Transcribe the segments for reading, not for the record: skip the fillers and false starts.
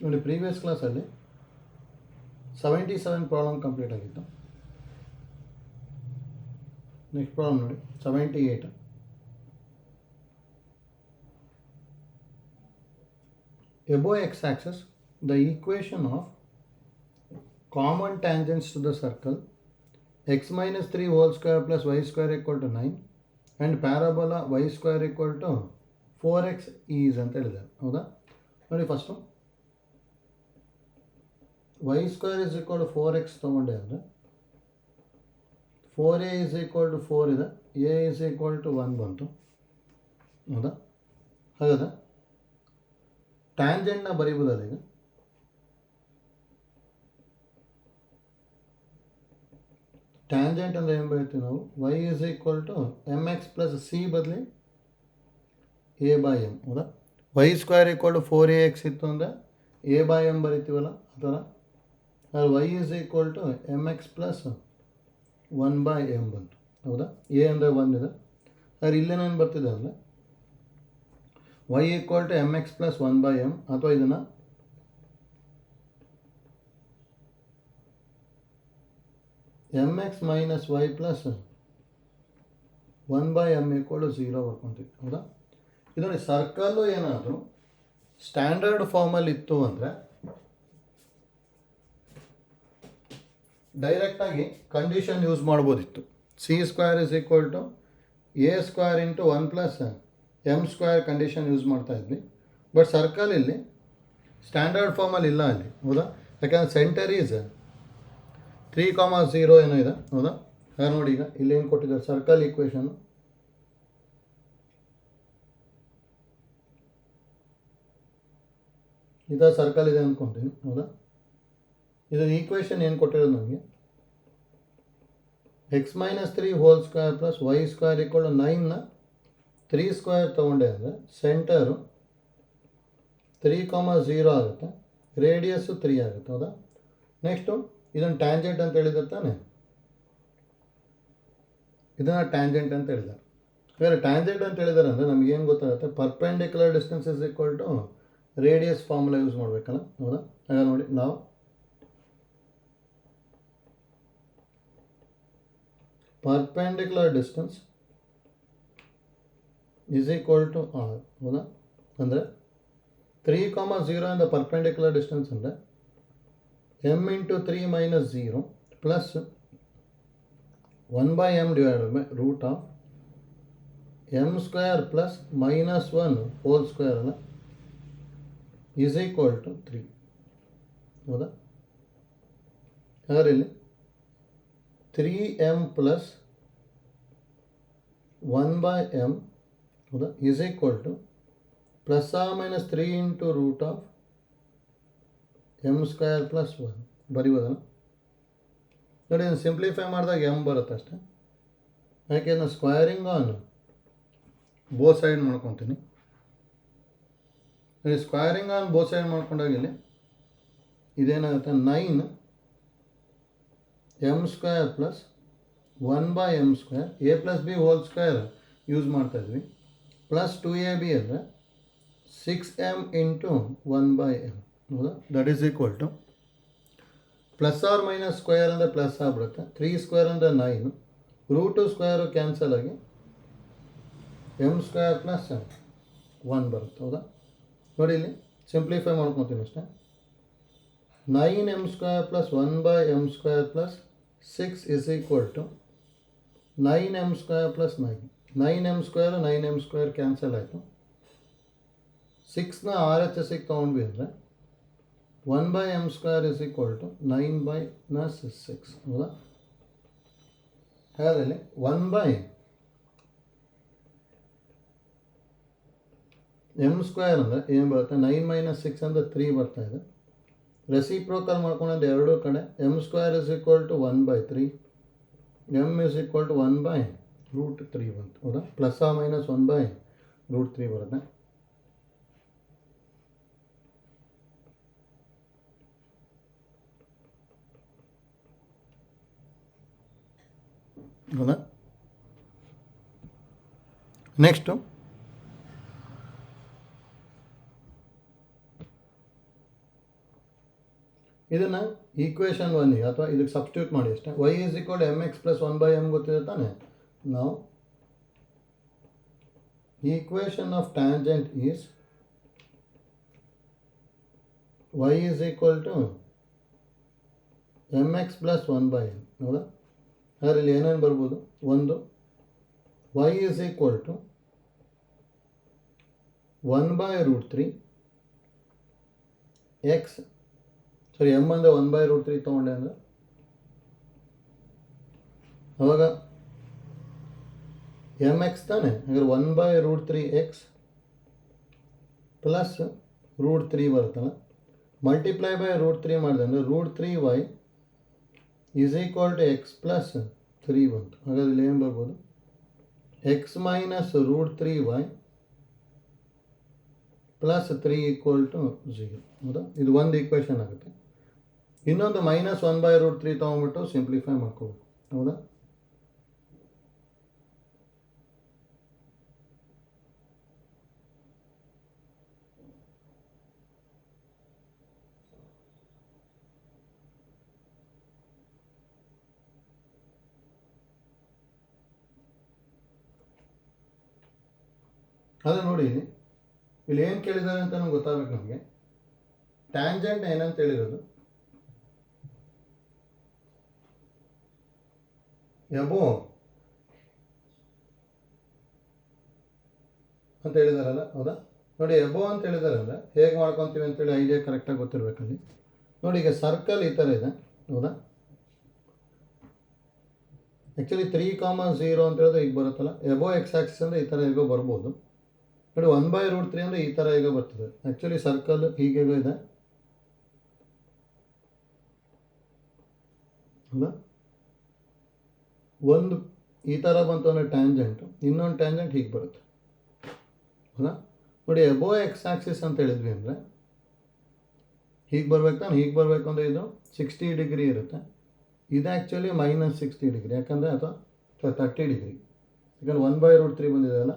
ನೋಡಿ ಪ್ರೀವಿಯಸ್ ಕ್ಲಾಸಲ್ಲಿ 77 problem complete ಆಗಿತ್ತು. ನೆಕ್ಸ್ಟ್ ಪ್ರಾಬ್ಲಮ್ ನೋಡಿ 78. Above x-axis, the equation of common tangents to the circle x minus 3 whole square plus y square equal to 9 and parabola y square equal to 4x is ಅಂತ ಹೇಳಿದ್ದಾರೆ. ಹೌದಾ? ನೋಡಿ first y square is equal to 4x ತೊಗೊಂಡೆ ಅಂದರೆ 4a is equal to 4 ಇದೆ, a is equal to 1 ಬಂತು. ಹೌದಾ? ಹಾಗಾದ್ರೆ ಟ್ಯಾಂಜೆಂಟ್ನ ಬರೀಬೋದಲ್ಲ ಈಗ. ಟ್ಯಾಂಜೆಂಟ್ ಅಂದರೆ ಏನು ಬರೀತೀವಿ ನಾವು? y is equal to mx plus c ಬದಲಿ a by m. ಹೌದಾ? y square equal to 4ax ಇತ್ತು ಅಂದರೆ a by m ಬರಿತೀವಲ್ಲ ಆ ಥರ. ಅದು y is equal to mx plus 1 by m ಬಂತು. ಹೌದಾ? a ಅಂದರೆ 1 ಇದೆ. ಆದರೆ ಇಲ್ಲೇನೇನು ಬರ್ತಿದೆ ಅಂದರೆ y equal to mx plus 1 by m, ಅಥವಾ ಇದನ್ನು mx minus y plus 1 by m equal to 0 ಬರ್ಕೊಂತೀವಿ. ಹೌದಾ? ಇದರಲ್ಲಿ ಸರ್ಕಲ್ಲು ಏನಾದರೂ ಸ್ಟ್ಯಾಂಡರ್ಡ್ ಫಾರ್ಮಲ್ಲಿ ಇತ್ತು ಅಂದರೆ ಡೈರೆಕ್ಟಾಗಿ ಕಂಡೀಷನ್ ಯೂಸ್ ಮಾಡ್ಬೋದಿತ್ತು. C square is equal to A square into 1 plus M square condition use ಮಾಡ್ತಾ ಇದ್ವಿ. ಬಟ್ ಸರ್ಕಲ್ ಇಲ್ಲಿ ಸ್ಟ್ಯಾಂಡರ್ಡ್ ಫಾರ್ಮಲ್ಲಿ ಇಲ್ಲ ಅಲ್ಲಿ. ಹೌದಾ? ಯಾಕಂದರೆ ಸೆಂಟರ್ ಈಸ್ 3,0 ಏನೋ ಇದೆ. ಹೌದಾ? ಹಾಗೆ ನೋಡಿ, ಈಗ ಇಲ್ಲಿ ಏನು ಕೊಟ್ಟಿದ್ದಾರೆ ಸರ್ಕಲ್ ಈಕ್ವೇಷನ್ನು. ಈ ಥರ ಸರ್ಕಲ್ ಇದೆ ಅಂದ್ಕೊತೀನಿ. ಹೌದಾ? ಇದರ ಈಕ್ವೇಷನ್ ಏನು ಕೊಟ್ಟಿರೋದು ನಮಗೆ? x minus 3 whole square plus y square equal to 9ನ 3 ಸ್ಕ್ವೇರ್ ತೊಗೊಂಡೆ ಅಂದರೆ ಸೆಂಟರು 3,0 ಆಗುತ್ತೆ, ರೇಡಿಯಸ್ಸು 3 ಆಗುತ್ತೆ. ಹೌದಾ? ನೆಕ್ಸ್ಟು ಇದನ್ನು ಟ್ಯಾಂಜೆಂಟ್ ಅಂತ ಹೇಳಿದ್ದಾರೆ ತಾನೆ, ಇದನ್ನು ಟ್ಯಾಂಜೆಂಟ್ ಅಂತ ಹೇಳಿದ್ದಾರೆ. ಬೇರೆ ಟ್ಯಾಂಜೆಂಟ್ ಅಂತ ಹೇಳಿದ್ದಾರೆ ಅಂದರೆ ನಮಗೇನು ಗೊತ್ತಾಗುತ್ತೆ? Perpendicular distance is equal to radius formula use ಮಾಡಬೇಕಲ್ಲ. ಹೌದಾ? ಆಗ ನೋಡಿ, ನಾವು perpendicular distance is equal to R. ಹೌದಾ? ಅಂದರೆ 3,0 ಇಂದ ಪರ್ಪೆಂಡಿಕ್ಯುಲರ್ ಡಿಸ್ಟೆನ್ಸ್ ಅಂದರೆ m into 3 minus 0 plus 1 by m divided by root of m square plus minus 1 whole square ಅಲ್ಲ ಈಸ್ ಈಕ್ವಲ್ ಟು 3. ಹೌದಾ? ಹಾಗಾದ್ರೆ ಇಲ್ಲಿ 3m ಪ್ಲಸ್ 1 ಬೈ m, ಹೌದಾ, is equal to plus ಆ minus 3 into root of M square plus 1 ಬರೀಬೋದಲ್ಲ. ನೋಡಿ, ಇದನ್ನು simplify ಮಾಡಿದಾಗ m ಬರುತ್ತೆ ಅಷ್ಟೇ. ಯಾಕೆ ನಾನು ಸ್ಕ್ವೇರಿಂಗ್ ಆನ್ ಬೋತ್ ಸೈಡ್ ಮಾಡ್ಕೊತೀನಿ. ನೋಡಿ, ಸ್ಕ್ವೇರಿಂಗ್ ಆನ್ ಬೋತ್ ಸೈಡ್ ಮಾಡ್ಕೊಂಡಾಗ ಇಲ್ಲಿ ಇದೇನಾಗುತ್ತೆ? 9 M square plus 1 by M square, A plus B whole square use ಮಾಡ್ತಾಯಿದ್ವಿ, ಪ್ಲಸ್ 2ab ಅಂದರೆ 6m ಇಂಟು 1 ಬೈ ಎಮ್. ಹೌದಾ? That is equal to plus R minus square ಅಂದರೆ plus ಆಗಿಬಿಡುತ್ತೆ, 3 square ಅಂದರೆ 9, root square cancel ಆಗಿ M square plus 1 ಬರುತ್ತೆ. ಹೌದಾ? ನೋಡಿ, ಇಲ್ಲಿ ಸಿಂಪ್ಲಿಫೈ ಮಾಡ್ಕೊತೀನಿ ಅಷ್ಟೇ. 9m square plus 1 by M square plus 6 is equal to 9m square plus 9. 9m square 9m square cancel ಆಯಿತು. 6ನ RHSಗೆ ತೊಗೊಂಡ್ವಿ ಅಂದರೆ 1 by M square is equal to 9 by ನಸ್ 6. ಹೌದಾ? ಹಾಗಾದರೆ 1 ಬೈ ಎಮ್ ಸ್ಕ್ವೇರ್ ಅಂದರೆ ಏನು ಬರುತ್ತೆ? 9 ಮೈನಸ್ 6 ಅಂದರೆ 3 ಬರ್ತಾಯಿದೆ. ರೆಸಿಪ್ರೋಕಲ್ ಮಾಡ್ಕೊಂಡ್ರೆ ಎರಡೂ ಕಡೆ M square is equal to 1 by 3, M is equal to 1 by root 3 ಬಂತು. ಹೌದಾ? ಪ್ಲಸ್ ಆ ಮೈನಸ್ 1 ಬೈ ರೂಟ್ 3 ಬರುತ್ತೆ. ಹೌದಾ? ನೆಕ್ಸ್ಟು ಇದನ್ನು ಈಕ್ವೇಷನ್ 1 ಅಥವಾ ಇದಕ್ಕೆ ಸಬ್ಸ್ಟಿಟ್ಯೂಟ್ ಮಾಡಿ ಅಷ್ಟೇ. y is equal to mx plus 1/m ಗೊತ್ತಿದೆ ತಾನೆ. ನಾವು equation of tangent is y is equal to mx plus 1/m. ಹೌದಾ? ಅದರಲ್ಲಿ ಏನೇನು ಬರ್ಬೋದು? ಒಂದು, y is equal to 1/√3 x, ಸರಿ m ಅಂದರೆ 1/√3 ತೊಗೊಂಡೆ ಅಂದರೆ ಅವಾಗ mx ತಾನೆ. ಹಾಗಾದ್ರೆ 1/√3x ಪ್ಲಸ್ √3 ಬರುತ್ತಲ್ಲ, ಮಲ್ಟಿಪ್ಲೈ ಬೈ √3 ಮಾಡಿದೆ ಅಂದರೆ √3y is equal to x plus 3 ಬಂತು. ಹಾಗಾದ್ರೆ ಇಲ್ಲಿ ಏನು ಬರ್ಬೋದು? x minus √3y plus 3 equal to 0. ಹೌದಾ? ಇದು ಒಂದು ಈಕ್ವೇಷನ್ ಆಗುತ್ತೆ. ಇನ್ನೊಂದು ಮೈನಸ್ 1/√3 ತೊಗೊಂಡ್ಬಿಟ್ಟು ಸಿಂಪ್ಲಿಫೈ ಮಾಡ್ಕೋಬೇಕು. ಹೌದಾ? ಅದು ನೋಡಿ, ಇಲ್ಲಿ ಏನು ಕೇಳಿದ್ದಾರೆ ಅಂತ ನಮ್ಗೆ ಗೊತ್ತಾಗಬೇಕು. ನಮಗೆ ಟ್ಯಾಂಜೆಂಟ್ ಏನಂತ ಹೇಳಿರೋದು, ಎಬೋ ಅಂತ ಹೇಳಿದಾರಲ್ಲ. ಹೌದಾ? ನೋಡಿ, ಎಬೋ ಅಂತ ಹೇಳಿದಾರಲ್ಲ, ಹೇಗೆ ಮಾಡ್ಕೊತೀವಿ ಅಂತೇಳಿ ಐಡಿಯಾ ಕರೆಕ್ಟಾಗಿ ಗೊತ್ತಿರಬೇಕಲ್ಲಿ. ನೋಡಿ, ಈಗ ಸರ್ಕಲ್ ಈ ಥರ ಇದೆ. ಹೌದಾ? ಆ್ಯಕ್ಚುಲಿ 3,0 ಅಂತ ಹೇಳಿದ್ರೆ ಈಗ ಬರುತ್ತಲ್ಲ, ಎಬೋ ಎಕ್ಸ್ ಆಕ್ಸಿಸ್ ಅಂದರೆ ಈ ಥರ ಹೇಗೋ ಬರ್ಬೋದು. ನೋಡಿ, 1/√3 ಅಂದರೆ ಈ ಥರ ಹೇಗೋ ಬರ್ತದೆ. ಆ್ಯಕ್ಚುಲಿ ಸರ್ಕಲ್ ಹೀಗೇಗೋ ಇದೆ. ಹೌದಾ? ಒಂದು ಈ ಥರ ಬಂತು ಅಂದರೆ ಟ್ಯಾಂಜೆಂಟು, ಇನ್ನೊಂದು ಟ್ಯಾಂಜೆಂಟ್ ಹೀಗೆ ಬರುತ್ತೆ. ಹೌದಾ? ನೋಡಿ, ಎಬೋ ಎಕ್ಸ್ ಆಕ್ಸಿಸ್ ಅಂತ ಹೇಳಿದ್ವಿ ಅಂದರೆ ಹೀಗೆ ಬರ್ಬೇಕು ತಾನೆ. ಹೀಗೆ ಬರಬೇಕು ಅಂದರೆ ಇದು 60 ಡಿಗ್ರಿ ಇರುತ್ತೆ. ಇದು ಆ್ಯಕ್ಚುಲಿ ಮೈನಸ್ 60 ಡಿಗ್ರಿ, ಯಾಕಂದರೆ ಅಥವಾ 30 ಡಿಗ್ರಿ, ಯಾಕಂದ್ರೆ 1/√3 ಬಂದಿದೆ ಅಲ್ಲ.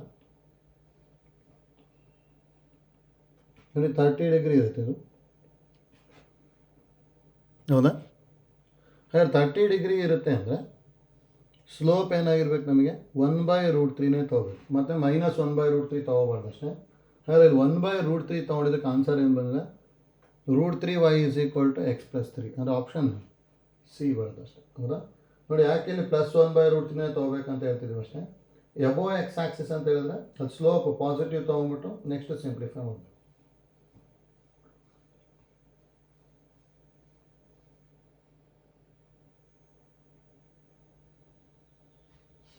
ನೋಡಿ, 30 ಡಿಗ್ರಿ ಇರುತ್ತೆ ಇದು. ಹೌದಾ? ಹಾಗಾದ್ರೆ 30 ಡಿಗ್ರಿ ಇರುತ್ತೆ ಅಂದರೆ ಸ್ಲೋಪ್ ಏನಾಗಿರ್ಬೇಕು? ನಮಗೆ 1/√3ನೇ ತೊಗೋಬೇಕು, ಮತ್ತು ಮೈನಸ್ 1/√3 ತೊಗೋಬಾರ್ದು ಅಷ್ಟೇ. ಹಾಗಾದ್ರೆ ಇಲ್ಲಿ 1/√3 ತೊಗೊಂಡಿದ್ದಕ್ಕೆ ಆನ್ಸರ್ ಏನು ಬಂದಿದೆ? √3y is equal to x plus 3. ಅಂದರೆ ಆಪ್ಷನ್ ಸಿ ಬರುತ್ತೆ ಅಷ್ಟೇ. ಹೌದಾ? ನೋಡಿ, ಯಾಕೆ ಇಲ್ಲಿ ಪ್ಲಸ್ 1/√3ನೇ ತೊಗೋಬೇಕಂತ ಹೇಳ್ತಿದ್ದೀವಿ ಅಷ್ಟೇ. ಎಬೋ ಎಕ್ಸ್ ಆಕ್ಸಿಸ್ ಅಂತ ಹೇಳಿದ್ರೆ ಅದು ಸ್ಲೋಪ್ ಪಾಸಿಟಿವ್ ತೊಗೊಂಡ್ಬಿಟ್ಟು ನೆಕ್ಸ್ಟ್ ಸಿಂಪ್ಲಿಫೈ ಮಾಡಬೇಕು.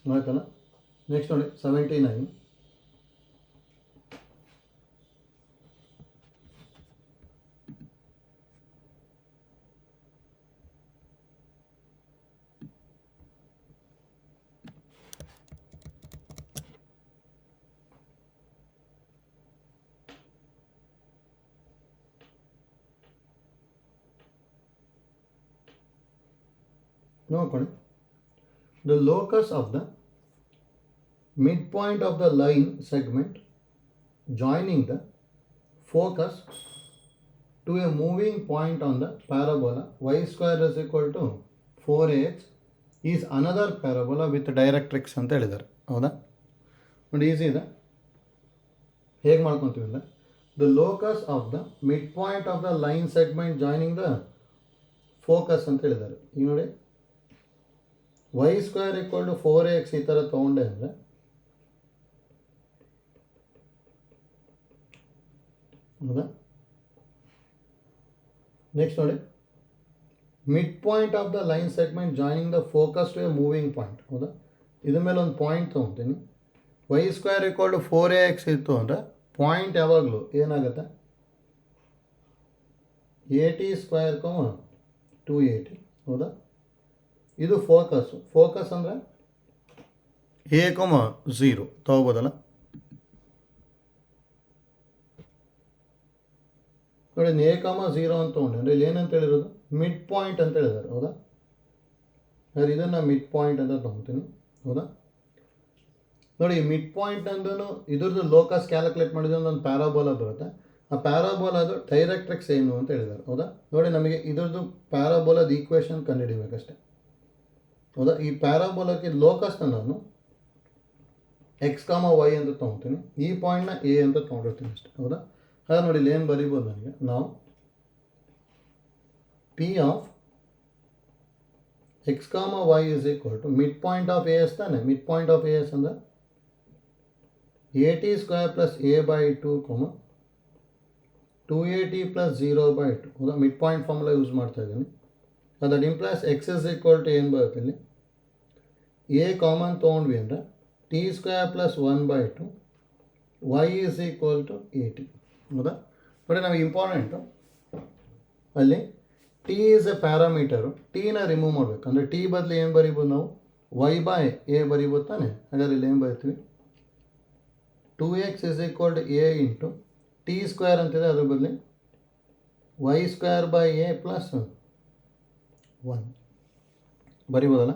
ಆಯ್ತಲ್ಲ? ನೆಕ್ಸ್ಟ್ ನೋಡಿ, 79. ನೋಡ್ಕೊಳ್ಳಿ, the locus of the midpoint of the line segment joining the focus to a moving point on the parabola y square is equal to 4ax is another parabola with directrix ಅಂತ ಹೇಳಿದ್ದಾರೆ. ಹೌದಾ? ನೋಡಿ, easy ಇದೆ. ಹೇಗೆ ಮಾಡ್ಕೊತೀವಿ ಅಂದರೆ, the locus of the mid point of the line segment joining the focus ಅಂತ ಹೇಳಿದ್ದಾರೆ. ಈಗ ನೋಡಿ, y square equal to 4ax ಈ ಥರ ತೊಗೊಂಡೆ ಅಂದರೆ ಹೌದಾ? ನೆಕ್ಸ್ಟ್ ನೋಡಿ, mid point of the line segment joining the focus to a moving point. ಹೌದಾ? ಇದ್ರ ಮೇಲೆ ಒಂದು ಪಾಯಿಂಟ್ ತೊಗೊತೀನಿ. y square equal to 4ax ಇತ್ತು ಅಂದರೆ ಪಾಯಿಂಟ್ ಯಾವಾಗಲೂ ಏನಾಗುತ್ತೆ? 80 ಸ್ಕ್ವೇರ್ 280. ಹೌದಾ? ಇದು ಫೋಕಸ್ಸು. ಫೋಕಸ್ ಅಂದರೆ a, 0 ತೊಗೋಬೋದಲ್ಲ. ನೋಡಿ, a, 0 ಅಂತ ತೊಗೊಂಡೆ ಅಂದರೆ ಇಲ್ಲಿ ಏನಂತ ಹೇಳಿರೋದು? ಮಿಡ್ ಪಾಯಿಂಟ್ ಅಂತ ಹೇಳಿದ್ದಾರೆ. ಹೌದಾ? ಹಾಗಾದ್ರೆ ಇದನ್ನು ಮಿಡ್ ಪಾಯಿಂಟ್ ಅಂತ ತೊಗೊತೀನಿ. ಹೌದಾ? ನೋಡಿ, ಮಿಡ್ ಪಾಯಿಂಟ್ ಅಂದ್ರೂ ಇದ್ರದ್ದು ಲೋಕಸ್ ಕ್ಯಾಲ್ಕುಲೇಟ್ ಮಾಡಿದ್ರೆ ಒಂದು ಪ್ಯಾರಾಬೋಲಾ ಬರುತ್ತೆ. ಆ ಪ್ಯಾರಾಬೋಲಾದು ಡೈರೆಕ್ಟ್ರಿಕ್ಸ್ ಏನು ಅಂತ ಹೇಳಿದ್ದಾರೆ. ಹೌದಾ, ನೋಡಿ ನಮಗೆ ಇದರದ್ದು ಪ್ಯಾರಾಬೋಲಾದ ಈಕ್ವೇಷನ್ ಕಂಡುಹಿಡಿಬೇಕಷ್ಟೆ. ಹೌದಾ, ಈ ಪ್ಯಾರಾಬೋಲಾಕ್ಕೆ ಲೋಕಸ್ನ ನಾನು ಎಕ್ಸ್ ಕಾಮ ವೈ ಅಂತ ತೊಗೊತೀನಿ, ಈ ಪಾಯಿಂಟ್ನ ಎ ಅಂತ ತೊಗೊಂಡಿರ್ತೀನಿ ಅಷ್ಟೆ. ಹೌದಾ, ಹಾಗೆ ನೋಡಿ ಇಲ್ಲಿ ಏನು ಬರೀಬೋದು ನನಗೆ, ನಾವು P of X comma Y is equal to mid point of A S ತಾನೆ. Mid point of A S ಅಂದರೆ A T square plus A by 2 2at plus 0/2. ಹೌದಾ, ಮಿಡ್ ಪಾಯಿಂಟ್ ಫಾರ್ಮುಲಾ ಯೂಸ್ ಮಾಡ್ತಾ ಇದ್ದೀನಿ. That implies X is equal to ಏನು ಬರುತ್ತೆ ಇಲ್ಲಿ, A common ತೊಗೊಂಡ್ವಿ ಅಂದರೆ T square plus 1/2 Y is equal to A T. ಹೌದಾ, ನೋಡಿ ನಮಗೆ ಇಂಪಾರ್ಟೆಂಟು ಅಲ್ಲಿ ಟಿ ಈಸ್ ಎ ಪ್ಯಾರಾಮೀಟರು, ಟೀನ ರಿಮೂವ್ ಮಾಡಬೇಕು. ಅಂದರೆ ಟಿ ಬದಲು ಏನು ಬರಿಬೋದು ನಾವು, ವೈ ಬೈ ಎ ಬರಿಬೋದು ತಾನೆ. ಹಾಗಾದ್ರೆ ಇಲ್ಲಿ ಏನು ಬರಿತೀವಿ, 2x is equal to A into T square ಅಂತಿದೆ, ಅದ್ರ ಬದಲು Y square by A plus 1 ಬರಿಬೋದಲ್ಲ.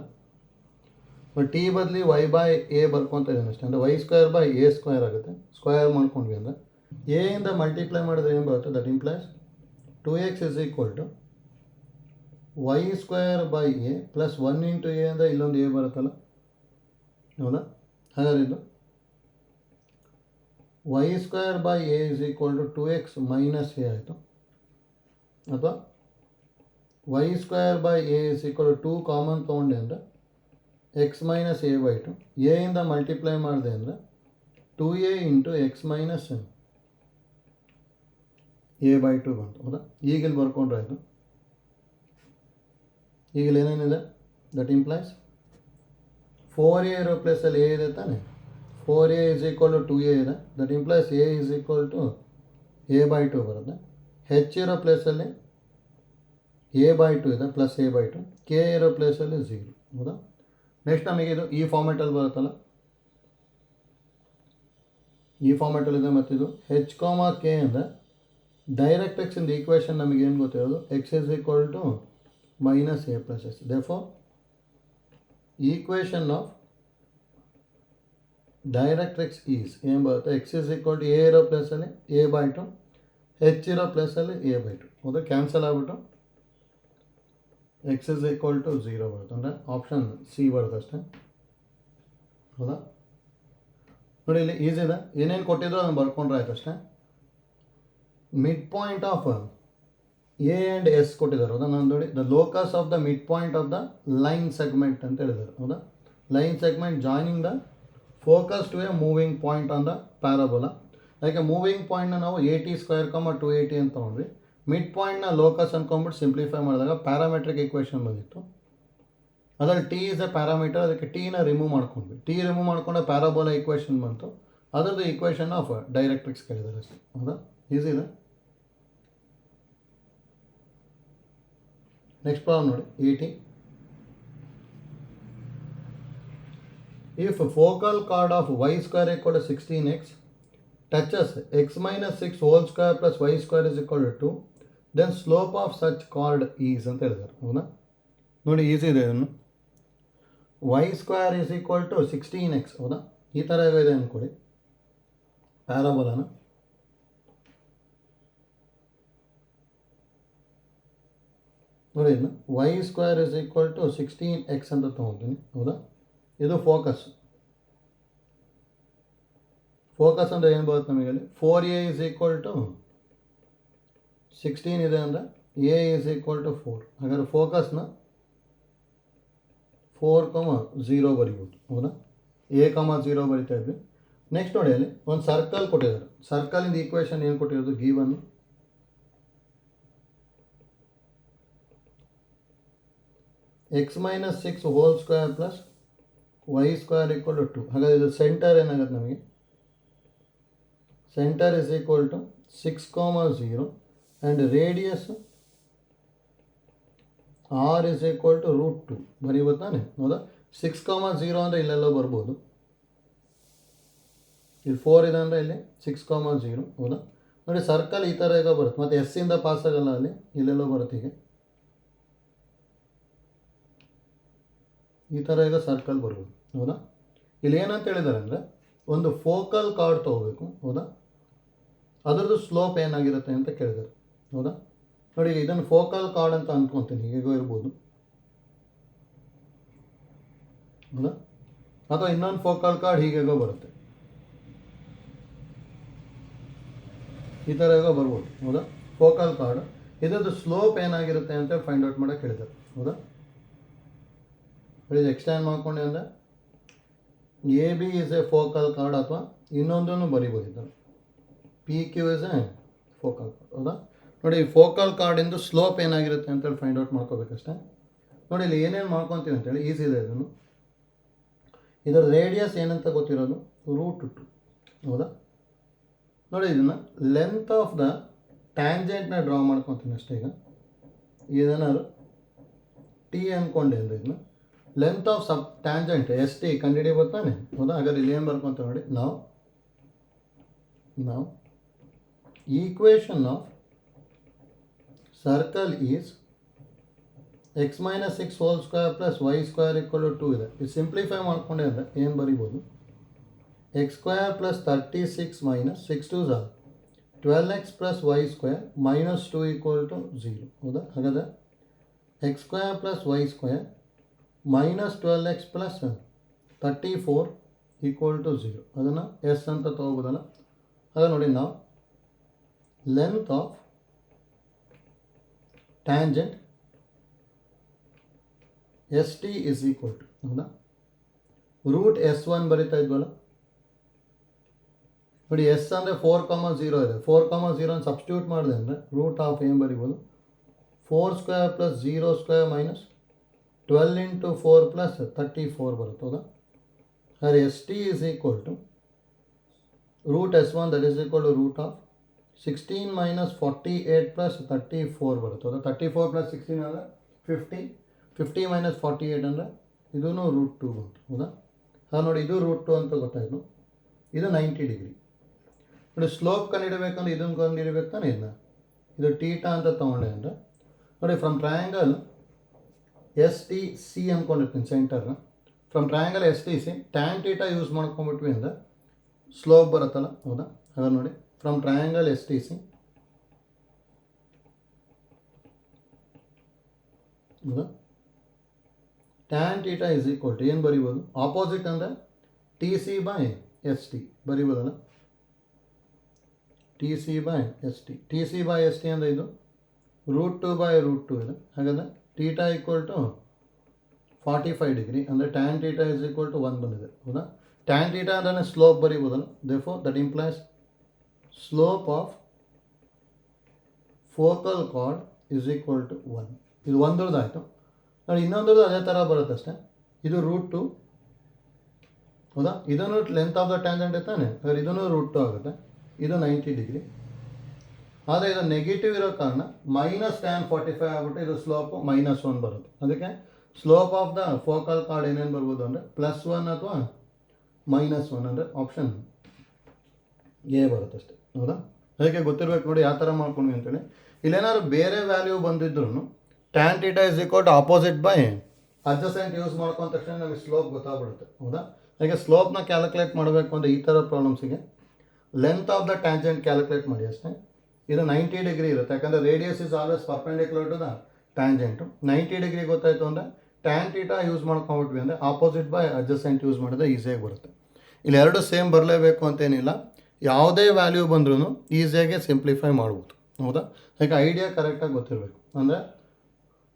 ಬಟ್ ಟಿ ಬದಲಿ ವೈ ಬೈ ಎ ಬರ್ಕೊತ ಇದ್ದೀನಿ ಅಷ್ಟೇ. ಅಂದರೆ Y square by A square ಆಗುತ್ತೆ. ಸ್ಕ್ವೇರ್ ಮಾಡ್ಕೊಂಡ್ವಿ ಅಂದರೆ ಎ ಇಂದ ಮಲ್ಟಿಪ್ಲೈ ಮಾಡಿದ್ರೆ ಏನು ಬರುತ್ತೆ, that implies 2x is equal to Y square by A plus 1 into A ಅಂದರೆ ಇಲ್ಲೊಂದು ಎ ಬರುತ್ತಲ್ಲ. ಹೌದಾ, ಹಾಗಾದ್ರೆ ಇದು Y square by A is equal to 2x minus A ಆಯಿತು. ಅಥವಾ Y square by A is equal to 2 common ತೊಗೊಂಡೆ ಅಂದರೆ X minus A by 2. A ಇಂದ ಮಲ್ಟಿಪ್ಲೈ ಮಾಡಿದೆ ಅಂದರೆ 2a into X minus A by 2 ಬಂತು. ಹೌದಾ, ಈಗಿಲ್ಲಿ ಬರ್ಕೊಂಡ್ರೆ ಆಯಿತು. ಈಗಲ್ಲಿ ಏನೇನಿದೆ, ದಟ್ ಇಂಪ್ಲೈಸ್ 4a ಇರೋ ಪ್ಲೇಸಲ್ಲಿ ಎ ಇದೆ ತಾನೆ. 4a is equal to 2a ಇದೆ. That implies A is equal to A by 2 ಬರುತ್ತೆ. ಹೆಚ್ ಇರೋ ಪ್ಲೇಸಲ್ಲಿ ಎ ಬೈ 2 ಇದೆ, ಪ್ಲಸ್ ಎ ಬೈ 2. ಕೆ ಇರೋ ಪ್ಲೇಸಲ್ಲಿ 0. ಹೌದಾ, ನೆಕ್ಸ್ಟ್ ನಮಗೆ ಇದು ಈ ಫಾರ್ಮೆಟಲ್ಲಿ ಬರುತ್ತಲ್ಲ, ಈ ಫಾರ್ಮೆಟಲ್ಲಿದೆ. ಮತ್ತಿದು ಹೆಚ್ ಕಾಮ ಕೆ ಅಂದರೆ ಡೈರೆಕ್ಟ್ರಿಕ್ಸ್ ಇಂದ ಈಕ್ವೇಷನ್ ನಮಗೆ ಏನು ಗೊತ್ತಿರೋದು, X is equal to minus A plus S. Therefore equation of directrix is ಏನು ಬರುತ್ತೆ, X is equal to A ಇರೋ ಪ್ಲೇಸಲ್ಲಿ ಎ ಬೈ 2, ಹೆಚ್ ಇರೋ ಪ್ಲೇಸಲ್ಲಿ ಎ ಬೈ 2. ಹೌದಾ, ಕ್ಯಾನ್ಸಲ್ ಆಗಿಬಿಟ್ಟು ಎಕ್ಸ್ ಇಸ್ ಈಕ್ವಲ್ ಟು 0 ಬರುತ್ತೆ. ಅಂದರೆ ಆಪ್ಷನ್ ಸಿ ಬರುತ್ತೆ ಅಷ್ಟೇ. ಹೌದಾ, ನೋಡಿ ಇಲ್ಲಿ ಈಸಿ ಇದೆ. ಏನೇನು ಕೊಟ್ಟಿದ್ರು ಅದನ್ನು ಬರ್ಕೊಂಡ್ರೆ ಆಯ್ತು ಅಷ್ಟೇ. Mid point of A and S ಕೊಟ್ಟಿದ್ದಾರೆ. ಹೌದಾ, ನಾನು ನೋಡಿ the locus of the mid point of the line segment ಅಂತ ಹೇಳಿದ್ದಾರೆ. ಹೌದಾ, line segment joining the focus to a moving point on the parabola. ಅದಕ್ಕೆ ಮೂವಿಂಗ್ ಪಾಯಿಂಟ್ನ ನಾವು ಎ ಟಿ ಸ್ಕ್ವೇರ್ 280 ಅಂತ ತೊಗೊಂಡ್ವಿ. ಮಿಡ್ ಪಾಯಿಂಟ್ನ ಲೋಕಸ್ ಅಂದ್ಕೊಂಡ್ಬಿಟ್ಟು ಸಿಂಪ್ಲಿಫೈ ಮಾಡಿದಾಗ ಪ್ಯಾರಾಮೆಟ್ರಿಕ್ ಈಕ್ವೇಷನ್ ಬಂದಿತ್ತು. ಅದರಲ್ಲಿ ಟಿ ಇಸ್ ಎ ಪ್ಯಾರಾಮೀಟರ್, ಅದಕ್ಕೆ ಟೀನ ರಿಮೂವ್ ಮಾಡ್ಕೊಂಡ್ವಿ. ಟಿ ರಿಮೂವ್ ಮಾಡ್ಕೊಂಡೆ ಪ್ಯಾರಾಬೋಲಾ ಈಕ್ವೇಷನ್ ಬಂತು. ಅದರದ್ದು ಈಕ್ವೇಷನ್ ಆಫ್ ಡೈರೆಕ್ಟ್ರಿಕ್ಸ್ ಕೇಳಿದ್ದಾರೆ ಅಷ್ಟೇ. ಹೌದಾ, ಈಸಿ ಇದೆ. ನೆಕ್ಸ್ಟ್ ಪ್ರಾಬ್ಲಮ್ ನೋಡಿ, 80. If focal chord of y square equal to 16x touches x minus 6 whole square plus y square is equal to 2, then slope of such chord is ಅಂತ ಹೇಳಿದ್ದಾರೆ. ಹೌದಾ, ನೋಡಿ easy ಇದೆ. ಇದನ್ನು y square is equal to 16x. ಹೌದಾ, ಈ ಥರ ಇದೆ ಅಂದ್ಕೊಳ್ಳಿ ಪ್ಯಾರಾಬೋಲಾನ. ನೋಡಿ ಇನ್ನು y square is equal to 16x ಅಂತ ತೊಗೊತೀನಿ. ಹೌದಾ, ಇದು ಫೋಕಸ್. ಫೋಕಸ್ ಅಂದರೆ ಏನು ಬರುತ್ತೆ ನಮಗೆ ಅಲ್ಲಿ, 4a ಇಸ್ ಈಕ್ವಲ್ ಟು 16 ಇದೆ ಅಂದರೆ a ಇಸ್ ಈಕ್ವಲ್ ಟು 4. ಹಾಗಾದ್ರೆ ಫೋಕಸ್ನ 4,0 ಬರಿಬೋದು. ಹೌದಾ, a,0 ಬರಿತಾ ಇದ್ವಿ. ನೆಕ್ಸ್ಟ್ ನೋಡಿ ಅಲ್ಲಿ ಒಂದು ಸರ್ಕಲ್ ಕೊಟ್ಟಿದ್ದಾರೆ. ಸರ್ಕಲಿಂದ ಈಕ್ವೇಷನ್ ಏನು ಕೊಟ್ಟಿರೋದು, given X minus 6 whole square plus Y square equal to 2. ಹಾಗಾದ್ರೆ ಇದು ಸೆಂಟರ್ ಏನಾಗುತ್ತೆ ನಮಗೆ, centre is equal to 6,0 and radius R is equal to √2 ಬರೀಬೋದಾನೆ. ಹೌದಾ, 6,0 ಅಂದರೆ ಇಲ್ಲೆಲ್ಲೋ ಬರ್ಬೋದು. ಇಲ್ಲಿ 4 ಇದೆ ಅಂದರೆ ಇಲ್ಲಿ 6,0. ಹೌದಾ, ನೋಡಿ ಸರ್ಕಲ್ ಈ ಥರ ಈಗ ಬರುತ್ತೆ. ಮತ್ತು ಎಸ್ ಇಂದ ಪಾಸ್ ಆಗಲ್ಲ, ಅಲ್ಲಿ ಇಲ್ಲೆಲ್ಲೋ ಬರುತ್ತೆ. ಹೀಗೆ ಈ ಥರ ಈಗ ಸರ್ಕಲ್ ಬರ್ಬೋದು. ಹೌದಾ, ಇಲ್ಲಿ ಏನಂತ ಹೇಳಿದ್ದಾರೆ ಅಂದರೆ ಒಂದು ಫೋಕಲ್ ಕಾರ್ಡ್ ತೊಗೋಬೇಕು. ಹೌದಾ, ಅದರದ್ದು ಸ್ಲೋಪ್ ಏನಾಗಿರುತ್ತೆ ಅಂತ ಕೇಳಿದ್ದಾರೆ. ಹೌದಾ? ನೋಡಿ, ಇದನ್ನು ಫೋಕಲ್ ಕಾರ್ಡ್ ಅಂತ ಅಂದ್ಕೊತೀನಿ, ಹೇಗೋ ಇರ್ಬೋದು. ಹೌದಾ? ಅಥವಾ ಇನ್ನೊಂದು ಫೋಕಲ್ ಕಾರ್ಡ್ ಹೀಗೇಗೋ ಬರುತ್ತೆ, ಈ ಥರ ಹೇಗೋ ಬರ್ಬೋದು. ಹೌದಾ? ಫೋಕಲ್ ಕಾರ್ಡ್ ಇದರದ್ದು ಸ್ಲೋಪ್ ಏನಾಗಿರುತ್ತೆ ಅಂತ ಫೈಂಡ್ ಔಟ್ ಮಾಡೋಕೆ ಹೇಳಿದ್ದಾರೆ. ಹೌದಾ? ಇದು ಎಕ್ಸ್ಟ್ಯಾಂಡ್ ಮಾಡ್ಕೊಂಡೆ ಅಂದರೆ A B is a focal chord, ಅಥವಾ ಇನ್ನೊಂದನ್ನು ಬರಿಬೋದು ಇದನ್ನು, P Q is a focal chord. ಹೌದಾ? ನೋಡಿ, ಈ ಫೋಕಲ್ ಕಾರ್ಡಿಂದು ಸ್ಲೋಪ್ ಏನಾಗಿರುತ್ತೆ ಅಂತೇಳಿ ಫೈಂಡ್ ಔಟ್ ಮಾಡ್ಕೋಬೇಕಷ್ಟೇ. ನೋಡಿ, ಇಲ್ಲಿ ಏನೇನು ಮಾಡ್ಕೊತೀವಿ ಅಂತೇಳಿ ಈಸಿ ಇದೆ ಇದನ್ನು. ಇದರ ರೇಡಿಯಸ್ ಏನಂತ ಗೊತ್ತಿರೋದು √2. ಹೌದಾ? ನೋಡಿ, ಇದನ್ನು ಲೆಂತ್ ಆಫ್ ದ ಟ್ಯಾಂಜೆಂಟ್ನ ಡ್ರಾ ಮಾಡ್ಕೊತೀನಿ ಅಷ್ಟೇ. ಈಗ ಇದೇನಾದ್ರು ಟಿ ಅಂದ್ಕೊಂಡೆ ಅಂದರೆ ಇದನ್ನು length of sub tangent S T ಕಂಡುಹಿಡಿಬೇಕು ತಾನೆ. ಹೌದಾ? ಹಾಗಾದ್ರೆ ಇಲ್ಲಿ ಏನು ಬರ್ಕೊಂತ ನೋಡಿ, ನಾವು equation of circle is x - 6 whole square plus y square = 2 ಇದೆ. ಇದು ಸಿಂಪ್ಲಿಫೈ ಮಾಡ್ಕೊಂಡೆ ಅಂದರೆ ಏನು ಬರಿಬೋದು, x² + 36 - 6 2 12x + y² - 2 = 0. ಹೌದಾ? ಹಾಗಾದರೆ x² + y² - 12x + 34 = 0. ಅದನ್ನು ಎಸ್ ಅಂತ ತೊಗೋಬೋದಲ್ಲ. ಹಾಗೆ ನೋಡಿ, ನಾವು length of tangent S T is equal to, ಹೌದಾ, √S1 ಬರಿತಾ ಇದ್ವಲ್ಲ. ನೋಡಿ, ಎಸ್ ಅಂದರೆ 4,0 ಇದೆ. 4,0 ಸಬ್ಸ್ಟಿಟ್ಯೂಟ್ ಮಾಡಿದೆ ಅಂದರೆ ರೂಟ್ ಆಫ್ ಏನು ಬರಿಬೋದು, 4² + 0² - 12 × 4 + 34 ಬರುತ್ತೆ. ಹೌದಾ? ಹಾಗೆ S T is equal to √S1 that is equal to √16 - 48 + 34 ಬರುತ್ತೆ. ಹೌದಾ? 34 + 16 ಅಂದರೆ 50. 50 - 48 ಅಂದರೆ ಇದೂ √2 ಬಂತು. ಹೌದಾ? ಹಾಂ, ನೋಡಿ, ಇದು √2 ಅಂತ ಗೊತ್ತಾಯಿತು. ಇದು 90 ಡಿಗ್ರಿ. ನೋಡಿ, ಸ್ಲೋಪ್ ಕಂಡುಹಿಡಬೇಕಂದ್ರೆ ಇದನ್ನು ಕಂಡುಹಿಡಬೇಕು ತಾನೆ. ಇದು ಟೀಟಾ ಅಂತ ತೊಗೊಂಡೆ ಅಂದರೆ ನೋಡಿ, from triangle S T C ಅಂದ್ಕೊಂಡಿರ್ತೀನಿ ಸೆಂಟರ್ನ. From triangle S T C tan theta use ಮಾಡ್ಕೊಂಡ್ಬಿಟ್ವಿ ಅಂದರೆ ಸ್ಲೋಪ್ ಬರುತ್ತಲ್ಲ. ಹೌದಾ? ಹಾಗೆ ನೋಡಿ, from triangle S T C, ಹೌದಾ, tan theta is equal to ಏನು ಬರಿಬೋದು, ಆಪೋಸಿಟ್ ಅಂದರೆ T C by S T ಬರಿಬೋದಲ್ಲ. T C by S T, T C by S T ಅಂದರೆ ಇದು √2/√2 ಇದೆ. ಹಾಗಾದರೆ ಟೀಟಾ = 45 ಡಿಗ್ರಿ ಅಂದರೆ tan theta is equal to 1 ಬಂದಿದೆ. ಹೌದಾ? ಟ್ಯಾನ್ ಟೀಟಾ ಅಂದರೆ ಸ್ಲೋಪ್ ಬರಿಬೋದಲ್ಲ. Therefore that implies slope of focal chord is equal to 1. ಇದು ಒಂದ್ರದ್ದಾಯಿತು. ನೋಡಿ, ಇನ್ನೊಂದ್ರದ್ದು ಅದೇ ಥರ ಬರುತ್ತೆ ಅಷ್ಟೇ. ಇದು √2. ಹೌದಾ? ಇದನ್ನು ಲೆಂತ್ ಆಫ್ ದ ಟ್ಯಾಂಜೆಂಟ್ ಇರ್ತಾನೆ, ಹಾಗಾದ್ರೆ ಇದನ್ನು √2 ಆಗುತ್ತೆ. ಇದು 90 ಡಿಗ್ರಿ. ಆದರೆ ಇದು ನೆಗೆಟಿವ್ ಇರೋ ಕಾರಣ -tan 45 ಆಗ್ಬಿಟ್ಟು ಇದು ಸ್ಲೋಪು -1 ಬರುತ್ತೆ. ಅದಕ್ಕೆ slope of the focal card ಏನೇನು ಬರ್ಬೋದು ಅಂದರೆ +1 ಅಥವಾ -1 ಅಂದರೆ ಆಪ್ಷನ್ ಎ ಬರುತ್ತೆ ಅಷ್ಟೇ. ಹೌದಾ? ಅದಕ್ಕೆ ಗೊತ್ತಿರಬೇಕು ನೋಡಿ ಯಾವ ಥರ ಮಾಡ್ಕೊಂಡ್ವಿ ಅಂತೇಳಿ. ಇಲ್ಲೇನಾದ್ರು ಬೇರೆ ವ್ಯಾಲ್ಯೂ ಬಂದಿದ್ರು tan theta is equal to opposite by adjacent use ಮಾಡ್ಕೊಂಡ ತಕ್ಷಣ ನಮಗೆ ಸ್ಲೋಪ್ ಗೊತ್ತಾಗ್ಬಿಡುತ್ತೆ. ಹೌದಾ? ಹಾಗೆ ಸ್ಲೋಪ್ನ ಕ್ಯಾಲ್ಕುಲೇಟ್ ಮಾಡಬೇಕು ಅಂದರೆ ಈ ಥರ ಪ್ರಾಬ್ಲಮ್ಸಿಗೆ length of the tangent calculate ಮಾಡಿ ಅಷ್ಟೇ. ಇದು 90 ಡಿಗ್ರಿ ಇರುತ್ತೆ, ಯಾಕಂದರೆ radius is always perpendicular to the tangent. 90 degree ಗೊತ್ತಾಯಿತು ಅಂದರೆ ಟ್ಯಾನ್ ಟೀಟಾ ಯೂಸ್ ಮಾಡ್ಕೊಂಡ್ಬಿಟ್ವಿ ಅಂದರೆ ಆಪೋಸಿಟ್ ಬೈ ಅಡ್ಜಸೆಂಟ್ ಯೂಸ್ ಮಾಡಿದ್ರೆ ಈಸಿಯಾಗಿ ಬರುತ್ತೆ. ಇಲ್ಲಿ ಎರಡು ಸೇಮ್ ಬರಲೇಬೇಕು ಅಂತೇನಿಲ್ಲ, ಯಾವುದೇ ವ್ಯಾಲ್ಯೂ ಬಂದ್ರೂ ಈಸಿಯಾಗಿ ಸಿಂಪ್ಲಿಫೈ ಮಾಡ್ಬೋದು. ಹೌದಾ? ಯಾಕೆ ಐಡಿಯಾ ಕರೆಕ್ಟಾಗಿ ಗೊತ್ತಿರಬೇಕು. ಅಂದರೆ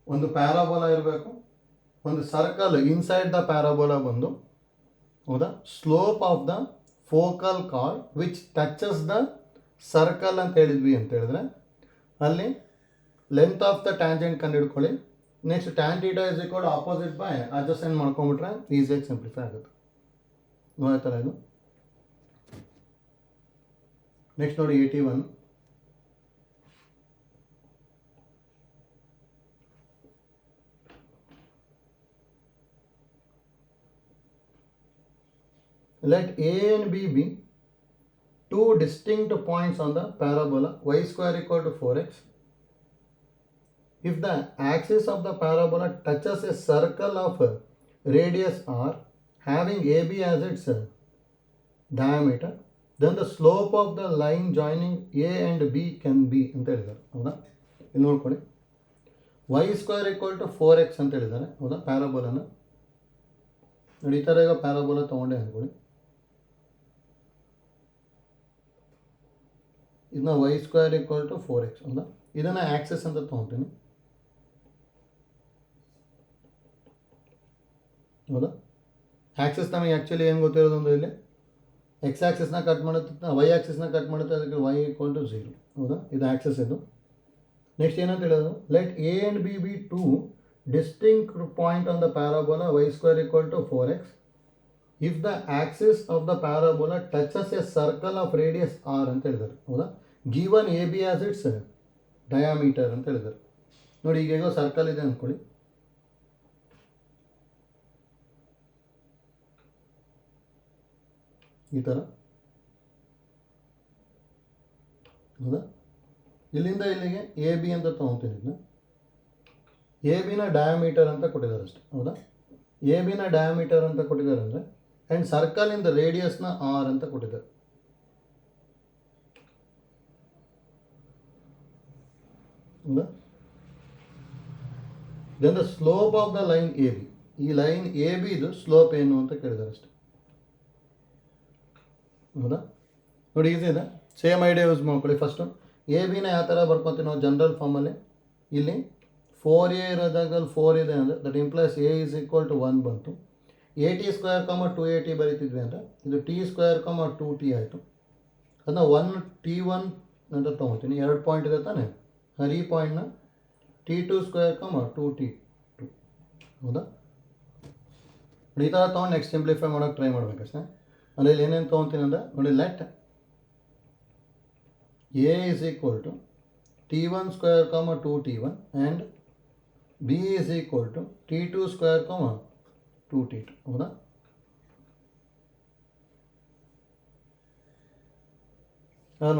ಒಂದು ಪ್ಯಾರಾಬೋಲಾ ಇರಬೇಕು, ಒಂದು ಸರ್ಕಲ್ ಇನ್ಸೈಡ್ ದ ಪ್ಯಾರಾಬೋಲಾ ಬಂದು, ಹೌದಾ, slope of the focal card which touches the circle ಅಂತ ಹೇಳಿದ್ವಿ ಅಂತ ಹೇಳಿದ್ರೆ ಅಲ್ಲಿ ಲೆಂತ್ ಆಫ್ ದ ಟ್ಯಾಂಜೆಂಟ್ ಕಂಡು ಹಿಡ್ಕೊಳ್ಳಿ. Next tan theta is equal to opposite by adjacent ಮಾಡ್ಕೊಂಡ್ಬಿಟ್ರೆ ಈಸಿಯಾಗಿ ಸಿಂಪ್ಲಿಫೈ ಆಗುತ್ತೆ. ನೋಡ್ತಾರ ಇದು. ನೆಕ್ಸ್ಟ್ ನೋಡಿ 81. Let A and B be two distinct points on the parabola y² = 4x. If the axis of the parabola touches a circle of radius r having AB as its diameter, then the slope of the line joining A and B can be ಅಂತ ಹೇಳಿದ್ದಾರೆ. ಹೌದಾ, ಇಲ್ಲಿ ನೋಡ್ಕೊಳ್ಳಿ, Y square equal to 4x ಅಂತ ಹೇಳಿದ್ದಾರೆ. ಹೌದಾ, ಪ್ಯಾರಾಬೋಲನ್ನು ನೋಡಿ, ಈ ಥರ ಈಗ ಪ್ಯಾರಾಬೋಲ ತೊಗೊಂಡೆ ಅಂದ್ಕೊಳ್ಳಿ. ಇದನ್ನ Y square equal to 4x. ಹೌದಾ, ಇದನ್ನು ಆಕ್ಸೆಸ್ ಅಂತ ತೊಗೊತೀನಿ. ಹೌದಾ, ಆಕ್ಸೆಸ್ ನಮಗೆ ಆ್ಯಕ್ಚುಲಿ ಏನು ಗೊತ್ತಿರೋದು ಅಂದರೆ ಇಲ್ಲಿ ಎಕ್ಸ್ ಆಕ್ಸೆಸ್ನ ಕಟ್ ಮಾಡುತ್ತೆ, ವೈ ಆಕ್ಸೆಸ್ನ ಕಟ್ ಮಾಡುತ್ತೆ, ಅದಕ್ಕೆ ವೈ ಈಕ್ವಲ್ ಟು 0. ಹೌದಾ, ಇದು ಆಕ್ಸೆಸ್ ಇದು. ನೆಕ್ಸ್ಟ್ ಏನಂತ ಹೇಳೋದು, let A and B be two distinct point on the parabola Y square equal to 4x if the axis of the parabola touches a circle of radius R ಅಂತ ಹೇಳಿದ್ದಾರೆ. ಹೌದಾ, given A B as its diameter ಅಂತ ಹೇಳಿದ್ದಾರೆ. ನೋಡಿ, ಈಗ ಹೇಗೋ circle ಇದೆ ಅಂದ್ಕೊಳ್ಳಿ, ಈ ಥರ. ಹೌದಾ, ಇಲ್ಲಿಂದ ಇಲ್ಲಿಗೆ ಎ ಬಿ ಅಂತ ತೊಗೊತೀನಿ. ಇದನ್ನ ಎ ಬಿನ ಡಯಾಮೀಟರ್ ಅಂತ ಕೊಟ್ಟಿದ್ದಾರೆ ಅಷ್ಟೆ. ಹೌದಾ, ಎ ಬಿನ ಡಯಾಮೀಟರ್ ಅಂತ ಕೊಟ್ಟಿದ್ದಾರೆ ಅಂದರೆ, ಆ್ಯಂಡ್ ಸರ್ಕಲ್ ಇಂದ ರೇಡಿಯಸ್ನ ಆರ್ ಅಂತ ಕೊಟ್ಟಿದ್ದಾರೆ. ಹೌದಾ, then the slope of the line A B, ಈ ಲೈನ್ ಎ ಬಿ ಇದು ಸ್ಲೋಪ್ ಏನು ಅಂತ ಕೇಳಿದ್ದಾರೆ ಅಷ್ಟೆ. ಹೌದಾ, ನೋಡಿ, ಈಸಿ ಇದೆ. ಸೇಮ್ ಐಡಿಯಾ ಯೂಸ್ ಮಾಡ್ಕೊಳ್ಳಿ. ಫಸ್ಟು ಎ ಬಿನ ಯಾವ ಥರ ಬರ್ಕೊತೀವಿ ನಾವು ಜನರಲ್ ಫಾರ್ಮಲ್ಲಿ. ಇಲ್ಲಿ 4a ಇರೋದಾಗಲ್ಲಿ 4 ಇದೆ ಅಂದರೆ that implies A is equal to 1 ಬಂತು. ಎ ಟಿ ಸ್ಕ್ವೇರ್ 2at ಬರೀತಿದ್ವಿ ಅಂತ, ಇದು ಟಿ ಸ್ಕ್ವೇರ್ 2t ಆಯಿತು. ಅದನ್ನ 1t1 ಅಂತ ತೊಗೊತೀನಿ. 2 ಪಾಯಿಂಟ್ ಇದೆ ತಾನೆ, ಅದು ಈ ಪಾಯಿಂಟ್ನ t2 ಸ್ಕ್ವೇರ್ 2t2. ಹೌದಾ, ಈ ಥರ ತೊಗೊಂಡು ನೆಕ್ಸ್ಟ್ ಸಿಂಪ್ಲಿಫೈ ಮಾಡೋಕ್ಕೆ ಟ್ರೈ ಮಾಡಬೇಕಷ್ಟೇ. ಅಂದರೆ ಇಲ್ಲಿ ಏನೇನು ತೊಗೊತೀನಿ ಅಂದರೆ, ನೋಡಿ, let A is equal to t1 square 2t1 and B is equal to t2 square 2t2. ಹೌದಾ,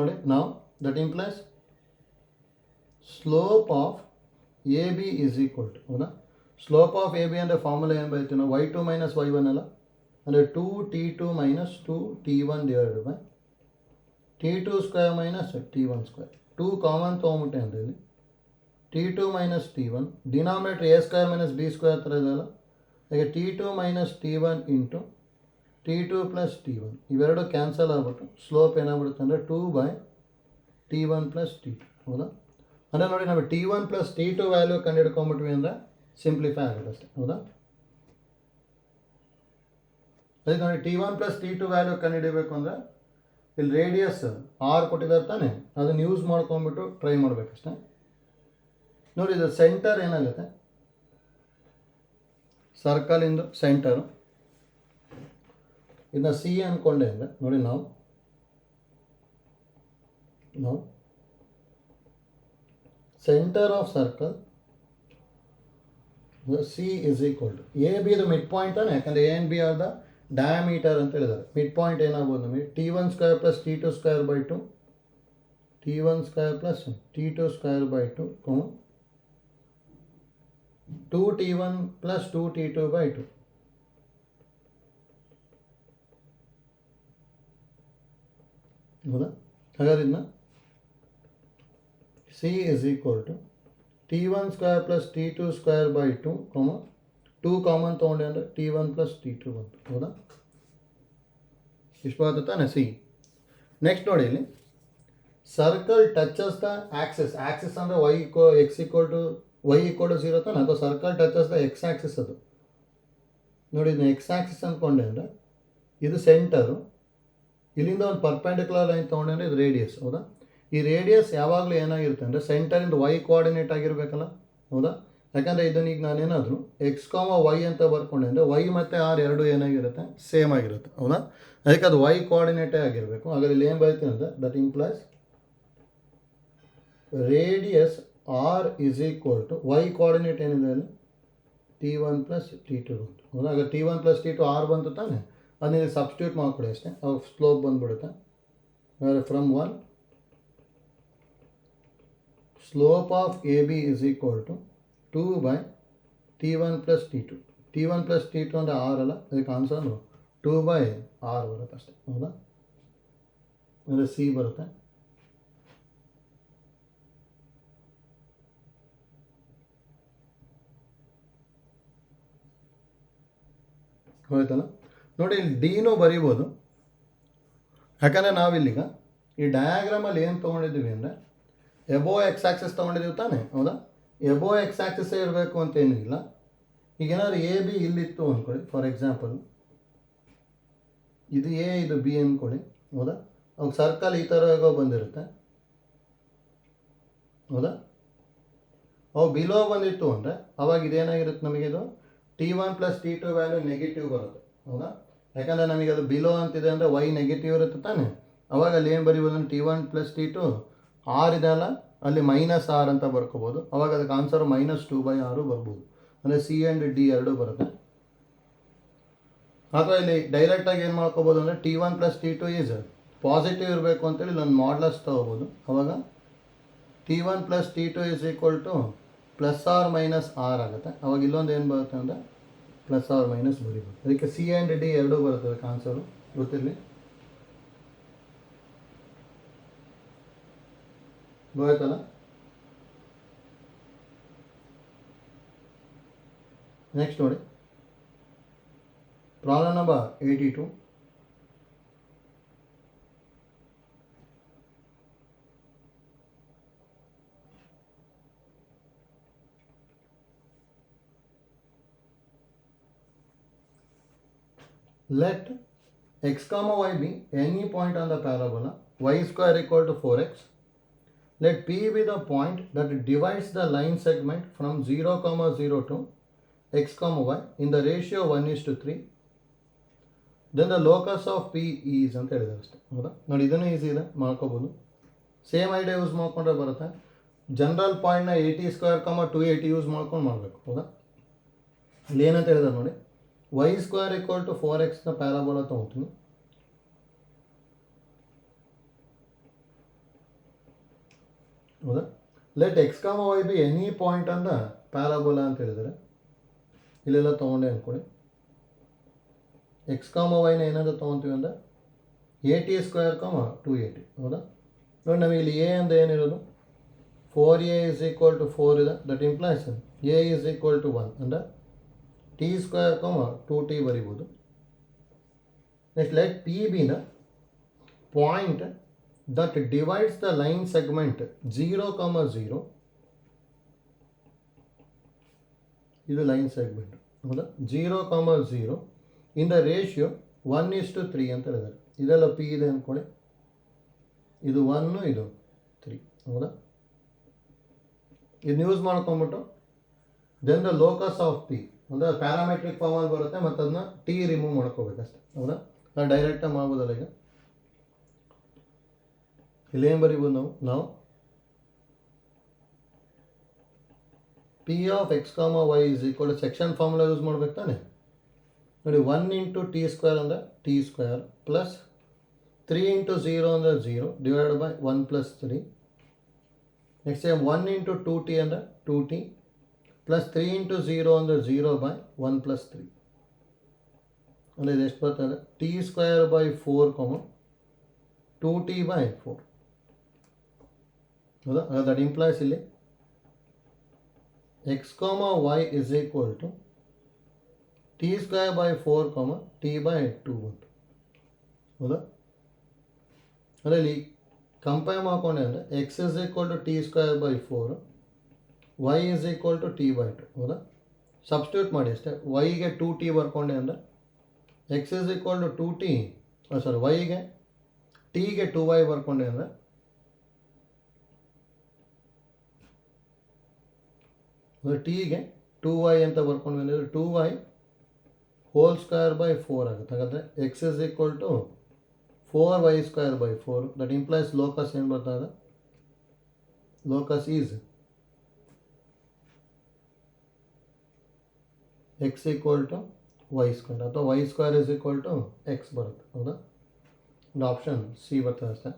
ನೋಡಿ, ನಾವು that implies slope of A B is equal to, ಹೌದಾ, ಸ್ಲೋಪ್ ಆಫ್ ಎ ಬಿ ಅಂದರೆ ಫಾರ್ಮುಲಾ ಏನು ಬರೀತೀವಿ ನಾವು, y2 ಮೈನಸ್ y1 ಅಲ್ಲ, ಅಂದರೆ 2t2 ಮೈನಸ್ 2t1 divided by t2 square minus t1 square. 2 common ತೊಗೊಂಬಿಟ್ಟೆ ಅಂದರೆ ಇಲ್ಲಿ t2 minus t1, denominator a square minus b square ಥರ ಇದೆಯಲ್ಲ, ಹಾಗೆ t2 minus t1 into t2 plus t1, ಇವೆರಡು ಕ್ಯಾನ್ಸಲ್ ಆಗ್ಬಿಟ್ಟು ಸ್ಲೋಪ್ ಏನಾಗ್ಬಿಡುತ್ತೆ ಅಂದರೆ 2/t1 ಪ್ಲಸ್ t2. ಹೌದಾ, ಅಂದರೆ ನೋಡಿ, ನಾವು t1 ಪ್ಲಸ್ t2 ವ್ಯಾಲ್ಯೂ ಕಂಡುಹಿಡ್ಕೊಂಬಿಟ್ವಿ ಅಂದರೆ ಸಿಂಪ್ಲಿಫೈ ಆಗುತ್ತೆ ಅಷ್ಟೇ. ಹೌದಾ, ಅದಕ್ಕೆ ನೋಡಿ, t1 ಪ್ಲಸ್ t2 ವ್ಯಾಲ್ಯೂ ಕಂಡುಹಿಡಬೇಕು ಅಂದರೆ ಇಲ್ಲಿ ರೇಡಿಯಸ್ ಆರ್ ಕೊಟ್ಟಿದ್ದಾರೆ ತಾನೆ, ಅದನ್ನು ಯೂಸ್ ಮಾಡ್ಕೊಂಡ್ಬಿಟ್ಟು ಟ್ರೈ ಮಾಡಬೇಕಷ್ಟೆ. ನೋಡಿ, ಇದು ಸೆಂಟರ್ ಏನಾಗುತ್ತೆ, ಸರ್ಕಲಿಂದು ಸೆಂಟರು, ಇದನ್ನ ಸಿ ಅಂದ್ಕೊಂಡೆ ಅಂದರೆ ನೋಡಿ, ನಾವು centre of circle C is equal to A B ಇದು ಮಿಡ್ ಪಾಯಿಂಟ್ ತಾನೆ, ಯಾಕಂದರೆ A and B are the diameter ಅಂತ ಹೇಳಿದ್ದಾರೆ. ಮಿಡ್ ಪಾಯಿಂಟ್ ಏನಾಗ್ಬೋದು ನಮಗೆ t1 square plus t2 square by 2, t1 square plus t2 square by 2, 2t1 plus 2t2 by 2. ಹೌದಾ, ಹಾಗಾದ್ರೆ ಇದನ್ನ C is equal to t1 square plus t2 square by 2, 2 common ತೊಗೊಂಡೆ ಅಂದರೆ t1 plus t2 ಬಂತು. ಹೌದಾ, ಇಷ್ಟು ಬರುತ್ತೆ ತಾನೆ ಸಿ. ನೆಕ್ಸ್ಟ್ ನೋಡಿ, ಇಲ್ಲಿ circle touches the axis. Axis ಅಂದರೆ X equal to Y equal to 0 ತಾನೆ, ಅಥವಾ circle touches the X axis. ಅದು ನೋಡಿ, ಇದನ್ನ ಎಕ್ಸ್ ಆಕ್ಸಿಸ್ ಅಂದ್ಕೊಂಡೆ ಅಂದರೆ ಇದು ಸೆಂಟರು, ಇಲ್ಲಿಂದ ಒಂದು ಪರ್ಪೆಂಡಿಕ್ಯುಲರ್ ಲೈನ್ ತೊಗೊಂಡೆ ಅಂದರೆ ಇದು ರೇಡಿಯಸ್. ಹೌದಾ, ಈ ರೇಡಿಯಸ್ ಯಾವಾಗಲೂ ಏನಾಗಿರುತ್ತೆ ಅಂದರೆ ಸೆಂಟರಿಂದ ವೈ ಕೋಆರ್ಡಿನೇಟ್ ಆಗಿರಬೇಕಲ್ಲ. ಹೌದಾ, ಯಾಕಂದರೆ ಇದನ್ನ ಈಗ ನಾನೇನಾದರೂ ಎಕ್ಸ್ ವೈ ಅಂತ ಬರ್ಕೊಂಡೆ ಅಂದರೆ ವೈ ಮತ್ತು ಆರ್ ಎರಡು ಏನಾಗಿರುತ್ತೆ, ಸೇಮ್ ಆಗಿರುತ್ತೆ. ಹೌದಾ, ಅದಕ್ಕೆ ಅದು ವೈ ಕೋಆರ್ಡಿನೇಟೇ ಆಗಿರಬೇಕು. ಹಾಗಾದ್ರೆ ಇಲ್ಲಿ ಏನು ಬರೀತೀನಿ ಅಂದರೆ that implies radius R is equal to Y coordinate ಏನಿದೆ ಅಲ್ಲಿ t1 ಪ್ಲಸ್ t2 ಬಂತು. ಹೌದಾ, ಆಗ t1 ಪ್ಲಸ್ t2 ಆರ್ ಬಂತು ತಾನೆ, ಅದನ್ನ ಸಬ್ಸ್ಟಿಟ್ಯೂಟ್ ಮಾಡಿಕೊಡಿ ಅಷ್ಟೇ, ಅವಾಗ ಸ್ಲೋಪ್ ಬಂದುಬಿಡುತ್ತೆ. From 1 slope of A B is equal to 2/t1 plus t2. t1 plus t2 ಅಂದರೆ ಆರ್ ಅಲ್ಲ, ಅದಕ್ಕೆ ಆನ್ಸರ್ 2/r ಬರುತ್ತೆ ಅಷ್ಟೇ. ಹೌದಾ, ಅಂದರೆ ಸಿ ಬರುತ್ತೆ. ಹೋಯ್ತಲ್ಲ ನೋಡಿ, ಇಲ್ಲಿ ಡಿನೂ ಬರೀಬೋದು. ಯಾಕಂದರೆ ನಾವಿಲ್ಲಿಗ ಈ ಡಯಾಗ್ರಾಮಲ್ಲಿ ಏನು ತೊಗೊಂಡಿದ್ದೀವಿ ಅಂದರೆ ಎಬೋ ಎಕ್ಸ್ ಆಕ್ಸಿಸ್ ತೊಗೊಂಡಿದ್ದೀವಿ ತಾನೆ, ಹೌದಾ? ಎಬೋ ಎಕ್ಸ್ ಆಕ್ಸಿಸ್ಸೇ ಇರಬೇಕು ಅಂತೇನಿಲ್ಲ. ಈಗ ಏನಾದ್ರು ಎ ಬಿ ಇಲ್ಲಿತ್ತು ಅಂದ್ಕೊಳ್ಳಿ, ಫಾರ್ ಎಕ್ಸಾಂಪಲ್ ಇದು ಎ ಇದು ಬಿ ಅಂದ್ಕೊಳ್ಳಿ, ಹೌದಾ? ಅವಾಗ ಸರ್ಕಲ್ ಈ ಥರ ಹೇಗೋ ಬಂದಿರುತ್ತೆ, ಹೌದಾ? ಅವು ಬಿಲೋ ಬಂದಿತ್ತು ಅಂದರೆ ಅವಾಗ ಇದೇನಾಗಿರುತ್ತೆ, ನಮಗೆ ಇದು T1 + T2 ವ್ಯಾಲ್ಯೂ ನೆಗೆಟಿವ್ ಬರುತ್ತೆ, ಹೌದಾ? ಯಾಕಂದರೆ ನಮಗೆ ಅದು ಬಿಲೋ ಅಂತಿದೆ ಅಂದರೆ ವೈ ನೆಗೆಟಿವ್ ಇರುತ್ತೆ ತಾನೆ. ಅವಾಗ ಅಲ್ಲಿ ಏನು ಬರೀಬೋದು ಅಂದರೆ T1 + T2 ಆರ್ ಇದೆ ಅಲ್ಲ, ಅಲ್ಲಿ -r ಅಂತ ಬರ್ಕೋಬೋದು. ಅವಾಗ ಅದಕ್ಕೆ ಆನ್ಸರು -2/6 ಬರ್ಬೋದು. ಅಂದರೆ ಸಿ ಆ್ಯಂಡ್ ಡಿ ಎರಡೂ ಬರುತ್ತೆ. ಅಥವಾ ಇಲ್ಲಿ ಡೈರೆಕ್ಟಾಗಿ ಏನು ಮಾಡ್ಕೋಬೋದು ಅಂದರೆ T1 + T2 ಈಸ್ ಪಾಸಿಟಿವ್ ಇರಬೇಕು ಅಂತೇಳಿ ನಾನು ಮಾಡ್ಲಸ್ ತೊಗೋಬೋದು. ಅವಾಗ T1 + T2 +r - ಆಗುತ್ತೆ. ಅವಾಗ ಇಲ್ಲೊಂದು ಏನು ಬರುತ್ತೆ ಅಂದರೆ +r- ಬರೀಬೋದು. ಅದಕ್ಕೆ ಸಿ ಆ್ಯಂಡ್ ಡಿ ಎರಡೂ ಬರುತ್ತೆ ಅದಕ್ಕೆ ಆನ್ಸರು, ಗೊತ್ತಿರಲಿ. ಗೊತ್ತಾಯ್ತಲ್ಲ? ನೆಕ್ಸ್ಟ್ ನೋಡಿ, problem number 82. Let x, y be any point on the parabola y² = 4x. Let P be the point that divides the line segment from 0, 0 to x, y in the ratio 1:3. Then the locus of P is ಅಂತ ಹೇಳಿದ್ದಾರೆ ಅಷ್ಟೇ, ಹೌದಾ? ನೋಡಿ, ಇದನ್ನು easy ಇದೆ, ಮಾಡ್ಕೋಬೋದು. Same idea use ಮಾಡ್ಕೊಂಡ್ರೆ ಬರುತ್ತೆ. ಜನರಲ್ ಪಾಯಿಂಟ್ನ 80² 280 ಯೂಸ್ ಮಾಡ್ಕೊಂಡು ಮಾಡಬೇಕು, ಹೌದಾ? ಇಲ್ಲಿ ಏನಂತ ಹೇಳಿದ್ದಾರೆ ನೋಡಿ, y² = 4x ನ ಪ್ಯಾರಾಬೋಲಾ ತೊಗೊತೀನಿ. ಹೌದಾ? Let x, y be any point ಅಂದ ಪ್ಯಾರಾಬೋಲಾ ಅಂತ ಹೇಳಿದರೆ ಇಲ್ಲೆಲ್ಲ ತೊಗೊಂಡೆ ಅಂದ್ಕೊಳ್ಳಿ. x, yನ ಏನಾದರೂ ತೊಗೊತೀವಿ ಅಂದರೆ 80² 280, ಹೌದಾ? ನೋಡಿ, ನಮಗೆ ಇಲ್ಲಿ ಎ ಅಂತ ಏನಿರೋದು 4a = 4 ಇದೆ. ದಟ್ ಇಂಪ್ಲೈಸ್ a = 1 ಅಂದರೆ T² 2t ಬರಿಬೋದು. Next let P B the point that divides the line segment 0, 0. ಇದು ಲೈನ್ ಸೆಗ್ಮೆಂಟ್, ಹೌದಾ? 0, 0 ಇನ್ ದ ರೇಷಿಯೋ 1:3 ಅಂತ ಹೇಳಿದ್ದಾರೆ. ಇದೆಲ್ಲ P ಇದೆ ಅಂದ್ಕೊಳ್ಳಿ, ಇದು 1 ಇದು 3, ಹೌದಾ? ಇದನ್ನ ಯೂಸ್ ಮಾಡ್ಕೊಂಬಿಟ್ಟು then the locus of P ಅಂದರೆ ಪ್ಯಾರಾಮೆಟ್ರಿಕ್ ಫಾರ್ಮಲ್ಲಿ ಬರುತ್ತೆ, ಮತ್ತು ಅದನ್ನ ಟಿ ರಿಮೂವ್ ಮಾಡ್ಕೋಬೇಕಷ್ಟೆ, ಹೌದಾ? ನಾನು ಡೈರೆಕ್ಟಾಗಿ ಮಾಡ್ಬೋದಲ್ಲ. ಈಗ ಇಲ್ಲೇನು ಬರೀಬೋದು ನಾವು P of x, y = section formula use ಮಾಡ್ಬೇಕು ತಾನೆ. ನೋಡಿ, 1 × T² ಅಂದರೆ T² ಪ್ಲಸ್ 3 × 0 ಅಂದರೆ 0 / 1 + 3. ನೆಕ್ಸ್ಟ್ 1 × 2t ಅಂದರೆ 2t ಪ್ಲಸ್ 3 × 0 ಅಂದರೆ 0 / 1 + 3. ಅಂದರೆ ಇದು ಎಷ್ಟು ಬರ್ತದೆ? T² / 4, 2t / 4, ಹೌದಾ? ದಟ್ ಇಂಪ್ಲೈಸ್ ಇಲ್ಲಿ x, y = T² / 4, t/2 ಬಂತು, ಹೌದಾ? ಅಂದರೆ ಇಲ್ಲಿ ಕಂಪೇರ್ ಮಾಡ್ಕೊಂಡೆ ಅಂದರೆ x = T² / 4, y = t/2, ಹೌದಾ? ಸಬ್ಸ್ಟಿಟ್ಯೂಟ್ ಮಾಡಿ ಅಷ್ಟೇ. yಗೆ 2t ಬರ್ಕೊಂಡೆ ಅಂದರೆ x = 2t, yಗೆ tಗೆ 2y ಬರ್ಕೊಂಡೆ ಅಂದರೆ tಗೆ 2y ಅಂತ ಬರ್ಕೊಂಡು ಬಂದರೆ 2y² / 4 ಆಗುತ್ತೆ. ಹಾಗಾದರೆ x = 4y² / 4. That implies locus ಏನು ಬರ್ತದೆ? ಲೋಕಸ್ ಈಸ್ x = y² ಅಥವಾ y² = x ಬರುತ್ತೆ, ಹೌದಾ? ಒಂದು ಆಪ್ಷನ್ ಸಿ ಬರ್ತದೆ ಅಷ್ಟೇ.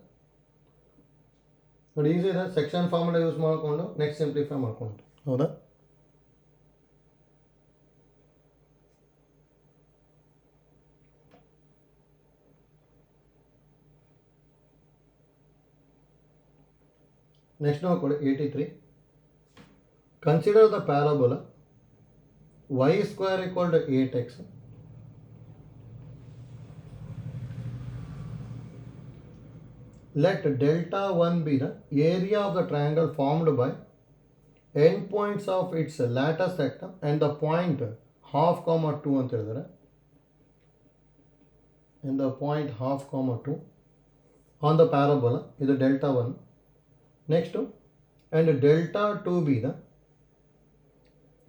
ನೋಡಿ, ಈಸಿ ಇದೆ. ಸೆಕ್ಷನ್ ಫಾರ್ಮುಲಾ ಯೂಸ್ ಮಾಡಿಕೊಂಡು ನೆಕ್ಸ್ಟ್ ಸಿಂಪ್ಲಿಫೈ ಮಾಡ್ಕೊಂಡು, ಹೌದಾ? ನೆಕ್ಸ್ಟ್ ನೋಡ್ಕೊಳ್ಳಿ 83. Consider the parabola y square equal to 8x. Let delta 1 be the area of the triangle formed by endpoints of its lattice sector and the point half comma 2 ಅಂತ ಹೇಳಿದ್ದಾರೆ. And the point half comma 2 on the parabola is the delta 1. Next, and delta 2 be the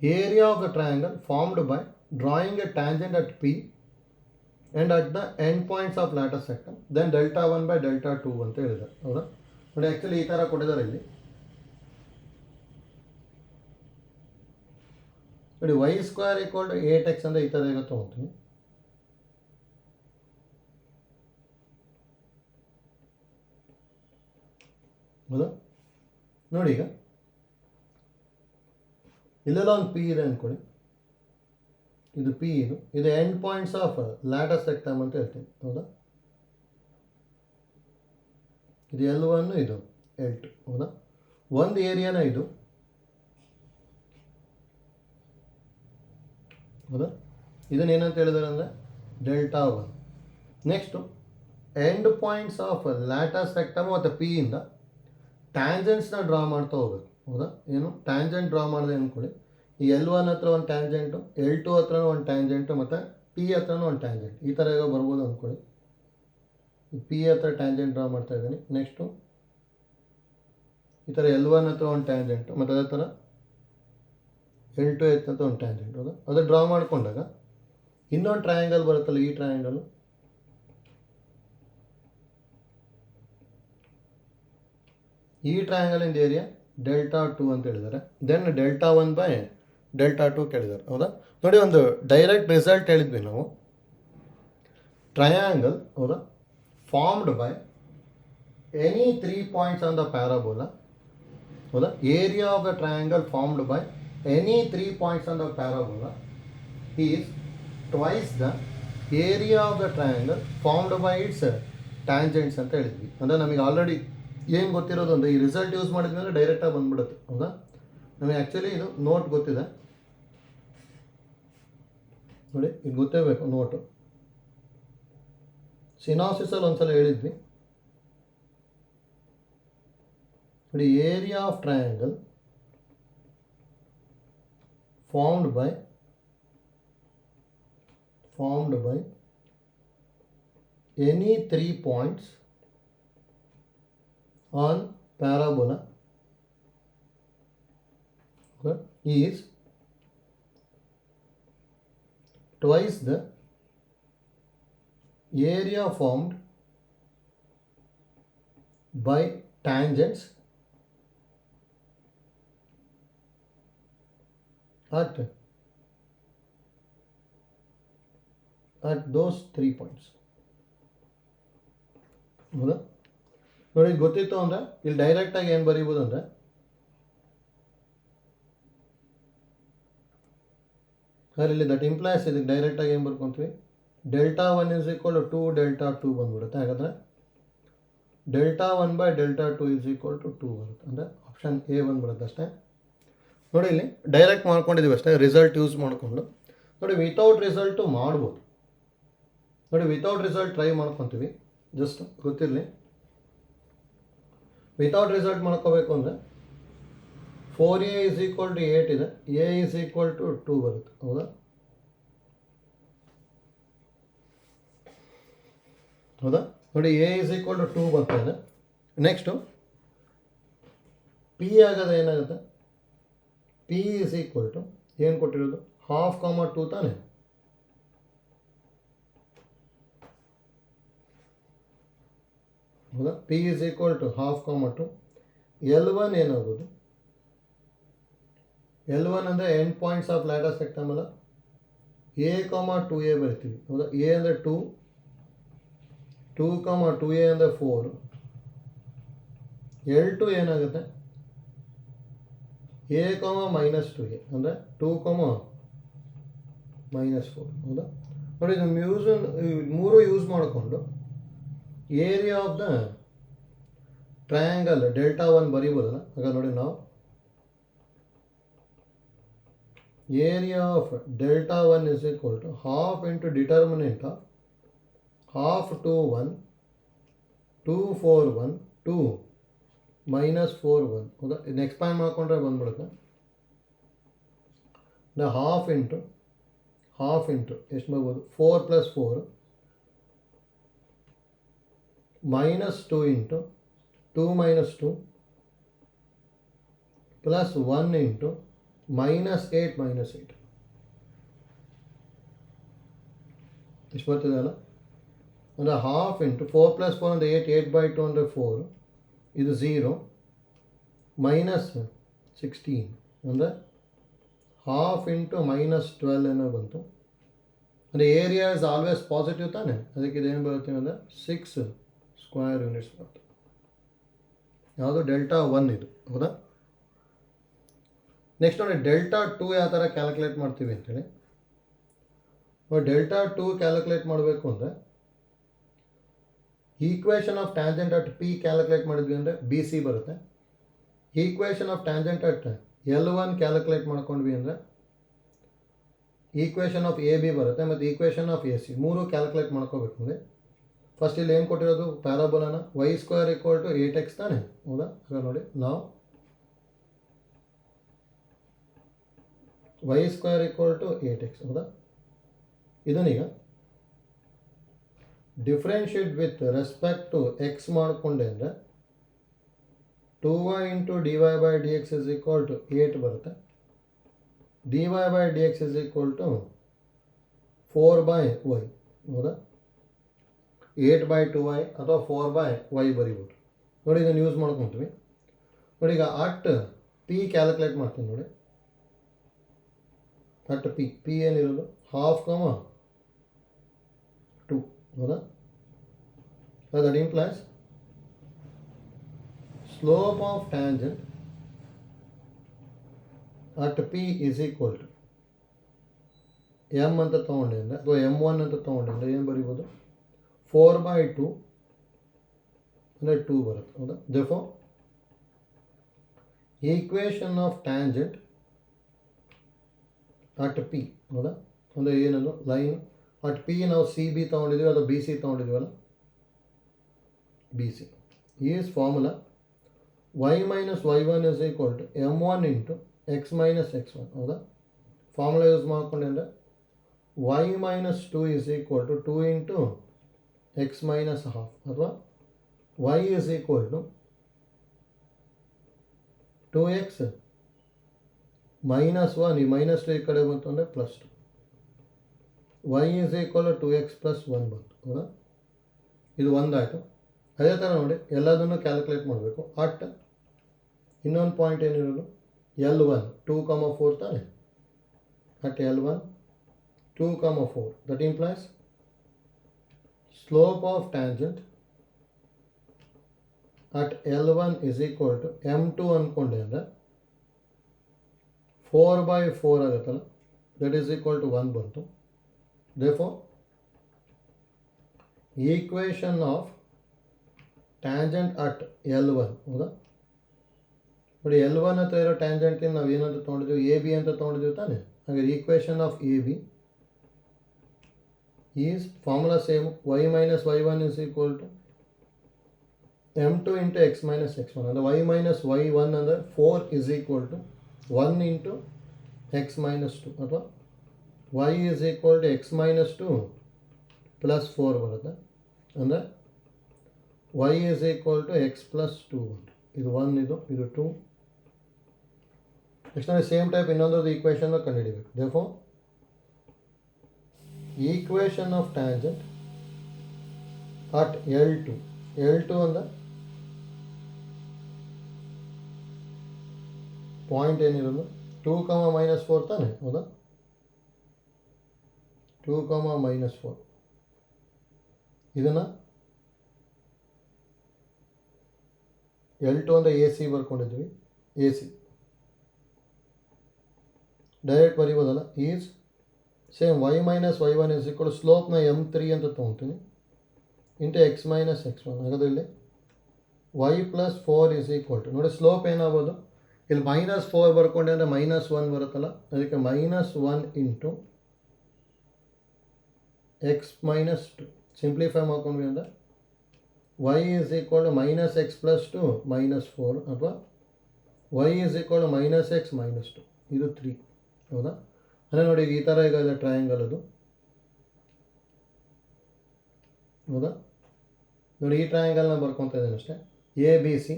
area of the triangle formed by drawing a tangent at P and at the end points of lattice sector, then delta 1 by delta 2 ಅಂತ ಹೇಳಿದ್ದಾರೆ. ಹೌದಾ ನೋಡಿ, actually ಈ ಥರ ಕೊಟ್ಟಿದ್ದಾರೆ ಇಲ್ಲಿ ನೋಡಿ. y square equal to 8x ಅಂದರೆ ಈ ಥರ ಈಗ ತೊಗೊತೀನಿ. ಹೌದಾ ನೋಡಿ, ಈಗ ಇಲ್ಲೆಲ್ಲ ಒಂದು ಪಿ ಇದೆ ಅಂದ್ಕೊಳ್ಳಿ. ಇದು ಪಿ, ಇದು ಎಂಡ್ ಪಾಯಿಂಟ್ಸ್ ಆಫ್ ಲ್ಯಾಟಸ್ ಸೆಕ್ಟಮ್ ಅಂತ ಹೇಳ್ತೀನಿ. ಹೌದಾ, ಇದು L1, ಇದು L2. ಹೌದಾ, ಒಂದು ಏರಿಯಾನ ಇದು. ಹೌದಾ, ಇದನ್ನೇನಂತ ಹೇಳಿದಾರೆ ಅಂದರೆ delta 1. Next end points of latus rectum ಮತ್ತು ಪಿ ಇಂದ ಟ್ಯಾಂಜೆಂಟ್ಸ್ನ ಡ್ರಾ ಮಾಡ್ತಾ ಹೋಗ್ಬೇಕು. ಹೌದಾ, ಏನು ಟ್ಯಾಂಜೆಂಟ್ ಡ್ರಾ ಮಾಡಿದೆ ಅಂದ್ಕೊಳ್ಳಿ. ಈ L1 ಹತ್ರ ಒಂದು ಟ್ಯಾಂಜೆಂಟು, L2 ಹತ್ರನೂ ಒಂದು ಟ್ಯಾಂಜೆಂಟು, ಮತ್ತು ಪಿ ಹತ್ರನೂ ಒಂದು ಟ್ಯಾಂಜೆಂಟ್. ಈ ಥರ ಈಗ ಬರ್ಬೋದು ಅಂದ್ಕೊಳ್ಳಿ. ಪಿ ಹತ್ರ ಟ್ಯಾಂಜೆಂಟ್ ಡ್ರಾ ಮಾಡ್ತಾ ಇದ್ದೀನಿ. ನೆಕ್ಸ್ಟು ಈ ಥರ L1 ಹತ್ರ ಒಂದು ಟ್ಯಾಂಜೆಂಟು, ಮತ್ತು ಅದೇ ಥರ L2 ಹತ್ರ ಒಂದು ಟ್ಯಾಂಜೆಂಟ್. ಹೌದಾ, ಅದು ಡ್ರಾ ಮಾಡಿಕೊಂಡಾಗ ಇನ್ನೊಂದು ಟ್ರಯಾಂಗಲ್ ಬರುತ್ತಲ್ಲ, ಈ ಟ್ರಯಾಂಗಲು, ಈ ಟ್ರಯಾಂಗಲಿಂದ ಏರಿಯಾ ಡೆಲ್ಟಾ 2 ಅಂತ ಹೇಳಿದ್ದಾರೆ. ದೆನ್ ಡೆಲ್ಟಾ 1 ಬೈ ಡೆಲ್ಟಾ 2 ಕೇಳಿದ್ದಾರೆ. ಹೌದಾ ನೋಡಿ, ಒಂದು ಡೈರೆಕ್ಟ್ ರಿಸಲ್ಟ್ ಹೇಳಿದ್ವಿ ನಾವು. ಟ್ರಯಾಂಗಲ್, ಹೌದಾ, formed by any 3 points on the parabola. ಹೌದಾ, area of the triangle formed by any 3 points on the parabola is twice the area of the triangle formed by its tangents ಅಂತ ಹೇಳಿದ್ವಿ. ಅಂದರೆ ನಮಗೆ already ಏನು ಗೊತ್ತಿರೋದು ಅಂದರೆ ಈ ರಿಸಲ್ಟ್ ಯೂಸ್ ಮಾಡಿದ್ಮೇಲೆ ಡೈರೆಕ್ಟಾಗಿ ಬಂದ್ಬಿಡುತ್ತೆ. ಹೌದಾ, ನಮಗೆ ಆ್ಯಕ್ಚುಲಿ ಇದು ನೋಟ್ ಗೊತ್ತಿದೆ ನೋಡಿ, ಇದು ಗೊತ್ತೇಬೇಕು ನೋಟು. ಸಿನಾಸಿಸಲ್ಲಿ ಒಂದ್ಸಲ ಹೇಳಿದ್ವಿ ನೋಡಿ, area of triangle formed by any 3 points on parabola is twice the area formed by tangents at those 3 points. ಹೌದಾ ನೋಡಿ, ಗೊತ್ತಿತ್ತು ಅಂದರೆ ಇಲ್ಲಿ ಡೈರೆಕ್ಟಾಗಿ ಏನು ಬರೀಬೋದು ಅಂದರೆ ಇಲ್ಲಿ ದಟ್ ಇಂಪ್ಲೈಸ್ ಇದಕ್ಕೆ ಡೈರೆಕ್ಟಾಗಿ ಏನು ಬರ್ಕೊತೀವಿ, delta 1 is equal to 2 delta 2 ಬಂದ್ಬಿಡುತ್ತೆ. ಹಾಗಾದರೆ delta 1 by delta 2 is equal to 2 ಬರುತ್ತೆ. ಅಂದರೆ ಆಪ್ಷನ್ ಎ ಬಂದ್ಬಿಡುತ್ತೆ ಅಷ್ಟೇ. ನೋಡಿ, ಇಲ್ಲಿ ಡೈರೆಕ್ಟ್ ಮಾಡ್ಕೊಂಡಿದ್ದೀವಿ ಅಷ್ಟೇ, ರಿಸಲ್ಟ್ ಯೂಸ್ ಮಾಡಿಕೊಂಡು. ನೋಡಿ, ವಿತೌಟ್ ರಿಸಲ್ಟು ಮಾಡ್ಬೋದು. ನೋಡಿ, ವಿತೌಟ್ ರಿಸಲ್ಟ್ ಟ್ರೈ ಮಾಡ್ಕೊತೀವಿ, ಜಸ್ಟ್ ಗೊತ್ತಿರಲಿ. ವಿತೌಟ್ ರಿಸಲ್ಟ್ ಮಾಡ್ಕೋಬೇಕು ಅಂದರೆ 4a ಇಸ್ ಈಕ್ವಲ್ ಟು 8 ಇದೆ, a ಇಸ್ ಈಕ್ವಲ್ ಟು 2 ಬರುತ್ತೆ. ಹೌದಾ, ನೋಡಿ, a ಇಸ್ ಈಕ್ವಲ್ ಟು 2 ಬರ್ತಾ ಇದೆ. ನೆಕ್ಸ್ಟು ಪಿ ಆಗೋದು ಏನಾಗುತ್ತೆ, ಪಿ ಇಸ್ ಈಕ್ವಲ್ ಟು ಏನು ಕೊಟ್ಟಿರೋದು, ಹಾಫ್ ಕಾಮ 2 ತಾನೆ. ಹೌದಾ, P is equal to half comma 2. L1 ಏನಾಗೋದು, L1 ಅಂದರೆ end points of latus rectum ಅಲ್ಲ, a, 2a ಬರ್ತೀವಿ. ಹೌದಾ, a ಅಂದರೆ 2, 2a ಅಂದರೆ 4. L2 ಏನಾಗುತ್ತೆ, a, -2a ಅಂದರೆ 2, -4. ಹೌದಾ ನೋಡಿ, ಇದು ಮೂರು ಯೂಸ್ ಮಾಡಿಕೊಂಡು area of the triangle delta 1 ಬರೀಬೋದಲ್ಲ. ಆಗ ನೋಡಿ ನಾವು area of delta 1 is equal to half into determinant of half 2 1 2 4 1 2 minus 4 1. ಹೌದಾ, ಇದನ್ನ ಎಕ್ಸ್ಪ್ಯಾಂಡ್ ಮಾಡಿಕೊಂಡ್ರೆ ಬಂದ್ಬಿಡುತ್ತೆ. ಹಾಫ್ ಇಂಟು ಎಷ್ಟು ಬರ್ಬೋದು 4 + 4 ಮೈನಸ್ 2 ಇಂಟು 2 - 2 ಪ್ಲಸ್ 1 ಇಂಟು -8 - 8 ಎಷ್ಟು ಬರ್ತಿದೆ ಅಲ್ಲ. ಅಂದರೆ ಹಾಫ್ ಇಂಟು 4 + 4 ಅಂದರೆ 8/2 ಅಂದರೆ 4, ಇದು 0 -16 ಅಂದರೆ ಹಾಫ್ ಇಂಟು -12 ಏನೋ ಬಂತು. ಅಂದರೆ ಏರಿಯಾ ಇಸ್ ಆಲ್ವೇಸ್ ಪಾಸಿಟಿವ್ ತಾನೆ, ಅದಕ್ಕೆ ಇದೇನು ಬರುತ್ತೆ ಅಂದರೆ 6 ಸ್ಕ್ವೇರ್ ಯೂನಿಟ್ಸ್ ಬರುತ್ತೆ. ಯಾವುದು ಡೆಲ್ಟಾ 1 ಇದು. ಹೌದಾ, ನೆಕ್ಸ್ಟ್ ನೋಡಿ ಡೆಲ್ಟಾ 2 ಯಾವ ಥರ ಕ್ಯಾಲ್ಕುಲೇಟ್ ಮಾಡ್ತೀವಿ ಅಂತೇಳಿ. ಡೆಲ್ಟಾ 2 ಕ್ಯಾಲ್ಕುಲೇಟ್ ಮಾಡಬೇಕು ಅಂದರೆ equation of tangent at P calculate ಮಾಡಿದ್ವಿ ಅಂದರೆ ಬಿ ಸಿ ಬರುತ್ತೆ. Equation of tangent at L1 calculate ಮಾಡ್ಕೊಂಡ್ವಿ ಅಂದರೆ ಈಕ್ವೇಷನ್ ಆಫ್ ಎ ಬಿ ಬರುತ್ತೆ, ಮತ್ತು ಈಕ್ವೇಷನ್ ಆಫ್ ಎ ಸಿ ಮೂರು ಕ್ಯಾಲ್ಕುಲೇಟ್ ಮಾಡ್ಕೋಬೇಕು. ಅಂದರೆ ಫಸ್ಟ್ ಇಲ್ಲಿ ಏನು ಕೊಟ್ಟಿರೋದು ಪ್ಯಾರಾಬೋಲಾನ y² = 8x ತಾನೆ. ಹೌದಾ, ಆಗ ನೋಡಿ ನಾವು y² = 8x. ಹೌದಾ, ಇದನ್ನೀಗ differentiate with respect to X ಮಾಡಿಕೊಂಡೆ ಅಂದರೆ 2y into dy/dx is equal to 8 ಬರುತ್ತೆ. dy/dx is equal to 4/y. ಹೌದಾ, 8/2y ಅಥವಾ 4/y ಬರೀಬೋದು. ನೋಡಿ ಇದನ್ನು ಯೂಸ್ ಮಾಡ್ಕೊತೀವಿ. ನೋಡಿ ಈಗ ಅಟ್ ಪಿ ಕ್ಯಾಲ್ಕುಲೇಟ್ ಮಾಡ್ತೀನಿ. ನೋಡಿ ಅಟ್ ಪಿ ಏನಿರೋದು ಹಾಫ್ 2. ಹೌದಾ, that implies slope of tangent at P is equal to M ಅಂತ ತೊಗೊಂಡೆ ಅಂದರೆ ಅಥವಾ M1 ಅಂತ ತೊಗೊಂಡೆ ಅಂದರೆ ಏನು ಬರೀಬೋದು 4/2 ಅಂದರೆ 2 ಬರುತ್ತೆ. ಹೌದಾ, therefore equation of tangent at P. ಹೌದಾ, ಅಂದರೆ ಏನದು ಲೈನ್ ಅಟ್ ಪಿ ನಾವು ಸಿ ಬಿ ತೊಗೊಂಡಿದ್ದೀವಿ ಅಥವಾ ಬಿ ಸಿ ತೊಗೊಂಡಿದ್ದೀವಲ್ಲ, B C is formula y - y1 is equal to M1 into x - x1. ಹೌದಾ, ಫಾರ್ಮುಲಾ ಯೂಸ್ ಮಾಡ್ಕೊಂಡೆ ಅಂದರೆ y - 2 is equal to 2 into x - half ಅಥವಾ y is equal to 2x -1. ಈ -2 ಈ ಕಡೆ ಬಂತು ಅಂದರೆ +2. y is equal to 2x + 1 ಬಂತು. ಹೌದಾ, ಇದು ಒಂದಾಯಿತು. ಅದೇ ಥರ ನೋಡಿ ಎಲ್ಲದನ್ನು ಕ್ಯಾಲ್ಕುಲೇಟ್ ಮಾಡಬೇಕು. ಅಟ್ ಇನ್ನೊಂದು ಪಾಯಿಂಟ್ ಏನಿರೋದು L1 2,4 ತಾನೆ. At L1 2,4 that implies slope of tangent at L1 is equal to M2 ಅಂದ್ಕೊಂಡೆ ಅಂದರೆ 4/4 ಆಗುತ್ತಲ್ಲ, ದಟ್ ಈಸ್ ಈಕ್ವಲ್ ಟು 1 ಬಂತು. Therefore equation of tangent at L1. ಹೌದಾ, ನೋಡಿ L1 ಹತ್ರ ಇರೋ ಟ್ಯಾಂಜೆಂಟಿನ ನಾವು ಏನಂತ ತೊಗೊಂಡಿದ್ದೀವಿ ಎ ಬಿ ಅಂತ ತೊಗೊಂಡಿದ್ದೀವಿ ತಾನೆ. ಹಾಗೆ equation of A B is formula same y - y1 is equal to M2 into x - x1. ಅಂದರೆ y - y1 ಅಂದರೆ 4 is equal to 1 into x - 2 ಅಥವಾ y is equal to x - 2 plus 4 ಬರುತ್ತೆ. ಅಂದರೆ y is equal to x + 2. ಇದು 1, ಇದು 2. Next ಅಂದರೆ same type ಇನ್ನೊಂದು equation ಕಂಡುಹಿಡಿಬೇಕು. Therefore equation of tangent at L2 ಅಂದರೆ ಪಾಯಿಂಟ್ ಏನಿರೋದು 2, -4 ತಾನೆ. ಹೌದಾ, 2, -4 ಇದನ್ನು L2 ಅಂದರೆ ಎ ಸಿ ಬರ್ಕೊಂಡಿದ್ವಿ. ಎ ಸಿ ಡೈರೆಕ್ಟ್ ಬರೀಬೋದಲ್ಲ. Is same y - y1 is equal ಸ್ಲೋಪ್ನ M3 ಅಂತ ತೊಗೊತೀನಿ ಇಂಟು x - x1. ಹಾಗಾದರೆ ಇಲ್ಲಿ Y plus 4 is equal to ನೋಡಿ ಸ್ಲೋಪ್ ಏನಾಗ್ಬೋದು ಇಲ್ಲಿ -4 ಬರ್ಕೊಂಡೆ ಅಂದರೆ -1 ಬರುತ್ತಲ್ಲ ಅದಕ್ಕೆ -1 ಇಂಟು ಎಕ್ಸ್ ಮೈನಸ್ 2 ಸಿಂಪ್ಲಿಫೈ ಮಾಡ್ಕೊಂಡ್ವಿ ಅಂದರೆ y is equal to -x plus 2 -4 ಅಥವಾ y is equal to -x -2 ಇದು 3 ಹೌದಾ. ಅಂದರೆ ನೋಡಿ ಈ ಥರ ಈಗ ಇದೆ ಟ್ರಯಾಂಗಲ್ ಅದು ಹೌದಾ. ನೋಡಿ ಈ ಟ್ರಯಾಂಗಲ್ನ ಬರ್ಕೊತಾ ಇದ್ದೇನೆ ಅಷ್ಟೇ. ಎ ಬಿ ಸಿ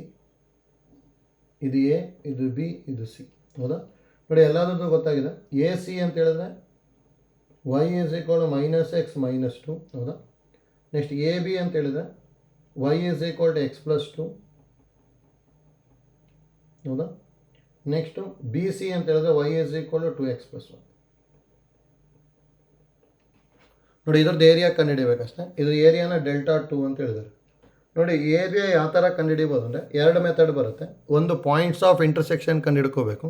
ಇದು ಎ ಇದು ಬಿ ಇದು ಸಿ ಹೌದಾ. ನೋಡಿ ಎಲ್ಲದರದ್ದು ಗೊತ್ತಾಗಿದೆ. ಎ ಸಿ ಅಂತ ಹೇಳಿದ್ರೆ y is equal to -x -2 ಹೌದಾ. ನೆಕ್ಸ್ಟ್ ಎ ಬಿ ಅಂತ ಹೇಳಿದ್ರೆ y is equal to x plus 2 ಹೌದಾ. ನೆಕ್ಸ್ಟು ಬಿ ಸಿ ಅಂತ ಹೇಳಿದ್ರೆ y is equal to 2x plus 1. ನೋಡಿ ಇದ್ರದ್ದು ಏರಿಯಾ ಕಂಡುಹಿಡಿಬೇಕಷ್ಟೇ. ಇದು ಏರಿಯಾನ ಡೆಲ್ಟಾ 2 ಅಂತ ಹೇಳಿದ್ದಾರೆ. ನೋಡಿ ಏರಿಯಾ ಯಾವ ಥರ ಕಂಡುಹಿಡಿಬೋದು ಅಂದರೆ 2 ಮೆಥಡ್ ಬರುತ್ತೆ. ಒಂದು ಪಾಯಿಂಟ್ಸ್ ಆಫ್ ಇಂಟರ್ಸೆಕ್ಷನ್ ಕಂಡುಹಿಡ್ಕೋಬೇಕು.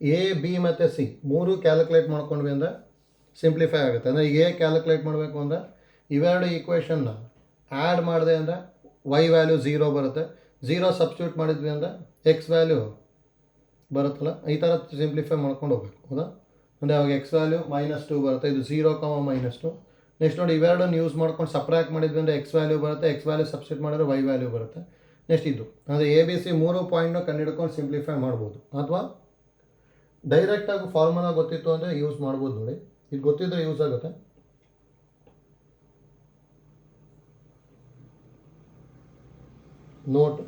ಎ ಬಿ ಮತ್ತು ಸಿ 3 ಕ್ಯಾಲ್ಕುಲೇಟ್ ಮಾಡ್ಕೊಂಡ್ವಿ ಅಂದರೆ ಸಿಂಪ್ಲಿಫೈ ಆಗುತ್ತೆ. ಅಂದರೆ ಎ ಕ್ಯಾಲ್ಕುಲೇಟ್ ಮಾಡಬೇಕು ಅಂದರೆ ಇವೆರಡು ಈಕ್ವೇಷನ್ನ ಆ್ಯಡ್ ಮಾಡಿದೆ ಅಂದರೆ y ವ್ಯಾಲ್ಯೂ 0 ಬರುತ್ತೆ. 0 ಸಬ್ಸ್ಟಿಟ್ಯೂಟ್ ಮಾಡಿದ್ವಿ ಅಂದರೆ ಎಕ್ಸ್ ವ್ಯಾಲ್ಯೂ ಬರುತ್ತಲ್ಲ ಈ ಥರ ಸಿಂಪ್ಲಿಫೈ ಮಾಡ್ಕೊಂಡು ಹೋಗ್ಬೇಕು ಹೌದಾ. ಅಂದರೆ ಅವಾಗ ಎಕ್ಸ್ ವ್ಯಾಲ್ಯೂ -2 ಬರುತ್ತೆ. ಇದು 0, -2. ನೆಕ್ಸ್ಟ್ ನೋಡಿ ಇವೆರಡನ್ನು ಯೂಸ್ ಮಾಡ್ಕೊಂಡು ಸಪ್ರಾಕ್ಟ್ ಮಾಡಿದ್ವಿ ಅಂದರೆ ಎಕ್ಸ್ ವ್ಯಾಲ್ಯೂ ಬರುತ್ತೆ. ಎಕ್ಸ್ ವ್ಯಾಲ್ಯೂ ಸಬ್ಸ್ಟಿಟ್ಯೂಟ್ ಮಾಡಿದ್ರೆ y ವ್ಯಾಲ್ಯೂ ಬರುತ್ತೆ. ನೆಕ್ಸ್ಟ್ ಇದು ಅಂದರೆ ಎ ಬಿ ಸಿ 3 ಪಾಯಿಂಟ್ನ ಕಂಡುಹಿಡ್ಕೊಂಡು ಸಿಂಪ್ಲಿಫೈ ಮಾಡ್ಬೋದು ಅಥವಾ ಡೈರೆಕ್ಟಾಗಿ ಫಾರ್ಮುಲಾ ಗೊತ್ತಿತ್ತು ಅಂದರೆ ಯೂಸ್ ಮಾಡ್ಬೋದು. ನೋಡಿ ಇದು ಗೊತ್ತಿದ್ದರೆ ಯೂಸ್ ಆಗುತ್ತೆ. ನೋಟ್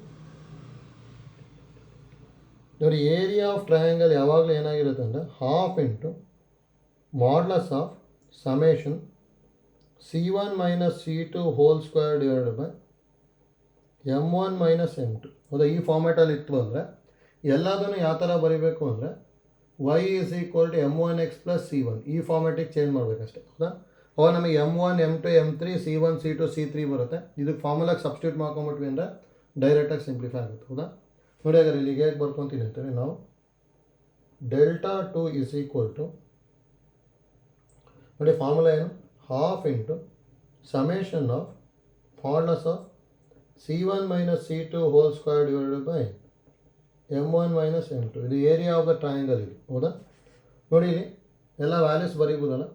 ನೋಡಿ ಏರಿಯಾ ಆಫ್ ಟ್ರಯಾಂಗಲ್ ಯಾವಾಗಲೂ ಏನಾಗಿರುತ್ತೆ ಅಂದರೆ half into modulus of summation C1 - C2 whole square divided by M1 - M2 ಹೌದಾ. ಈ ಫಾರ್ಮ್ಯಾಟಲ್ಲಿ ಇತ್ತು ಅಂದರೆ ಎಲ್ಲದನ್ನು ಯಾವ ಥರ ಬರೀಬೇಕು ಅಂದರೆ y is equal to M1x plus C1 ಈ ಫಾರ್ಮ್ಯಾಟಿಗೆ ಚೇಂಜ್ ಮಾಡಬೇಕಷ್ಟೇ ಹೌದಾ. ಅವಾಗ ನಮಗೆ M1 M2 M3 C1 C2 C3 ಬರುತ್ತೆ. ಇದಕ್ಕೆ ಫಾರ್ಮುಲಾಗೆ ಸಬ್ಸ್ಟಿಟ್ಯೂಟ್ ಮಾಡ್ಕೊಂಬಿಟ್ವಿ ಅಂದರೆ ಡೈರೆಕ್ಟಾಗಿ ಸಿಂಪ್ಲಿಫೈ ಆಗುತ್ತೆ ಹೌದಾ. ನೋಡಿ ಹಾಗಾದ್ರೆ ಇಲ್ಲಿಗೆ ಹೇಗೆ ಬರ್ಕೊತೀನಿ ಅಂತಾರೆ ನಾವು ಡೆಲ್ಟಾ 2 ಈಸ್ ಈಕ್ವಲ್ ಟು ನೋಡಿ ಫಾರ್ಮುಲಾ ಏನು half into summation of modulus of C1 - C2 whole square divided by M1 - M2 ಇದು ಏರಿಯಾ ಆಫ್ ದ ಟ್ರಯಾಂಗಲ್ ಇದು ಹೌದಾ. ನೋಡಿ ಇಲ್ಲಿ ಎಲ್ಲ ವ್ಯಾಲ್ಯೂಸ್ ಬರೀಬೋದಲ್ಲ.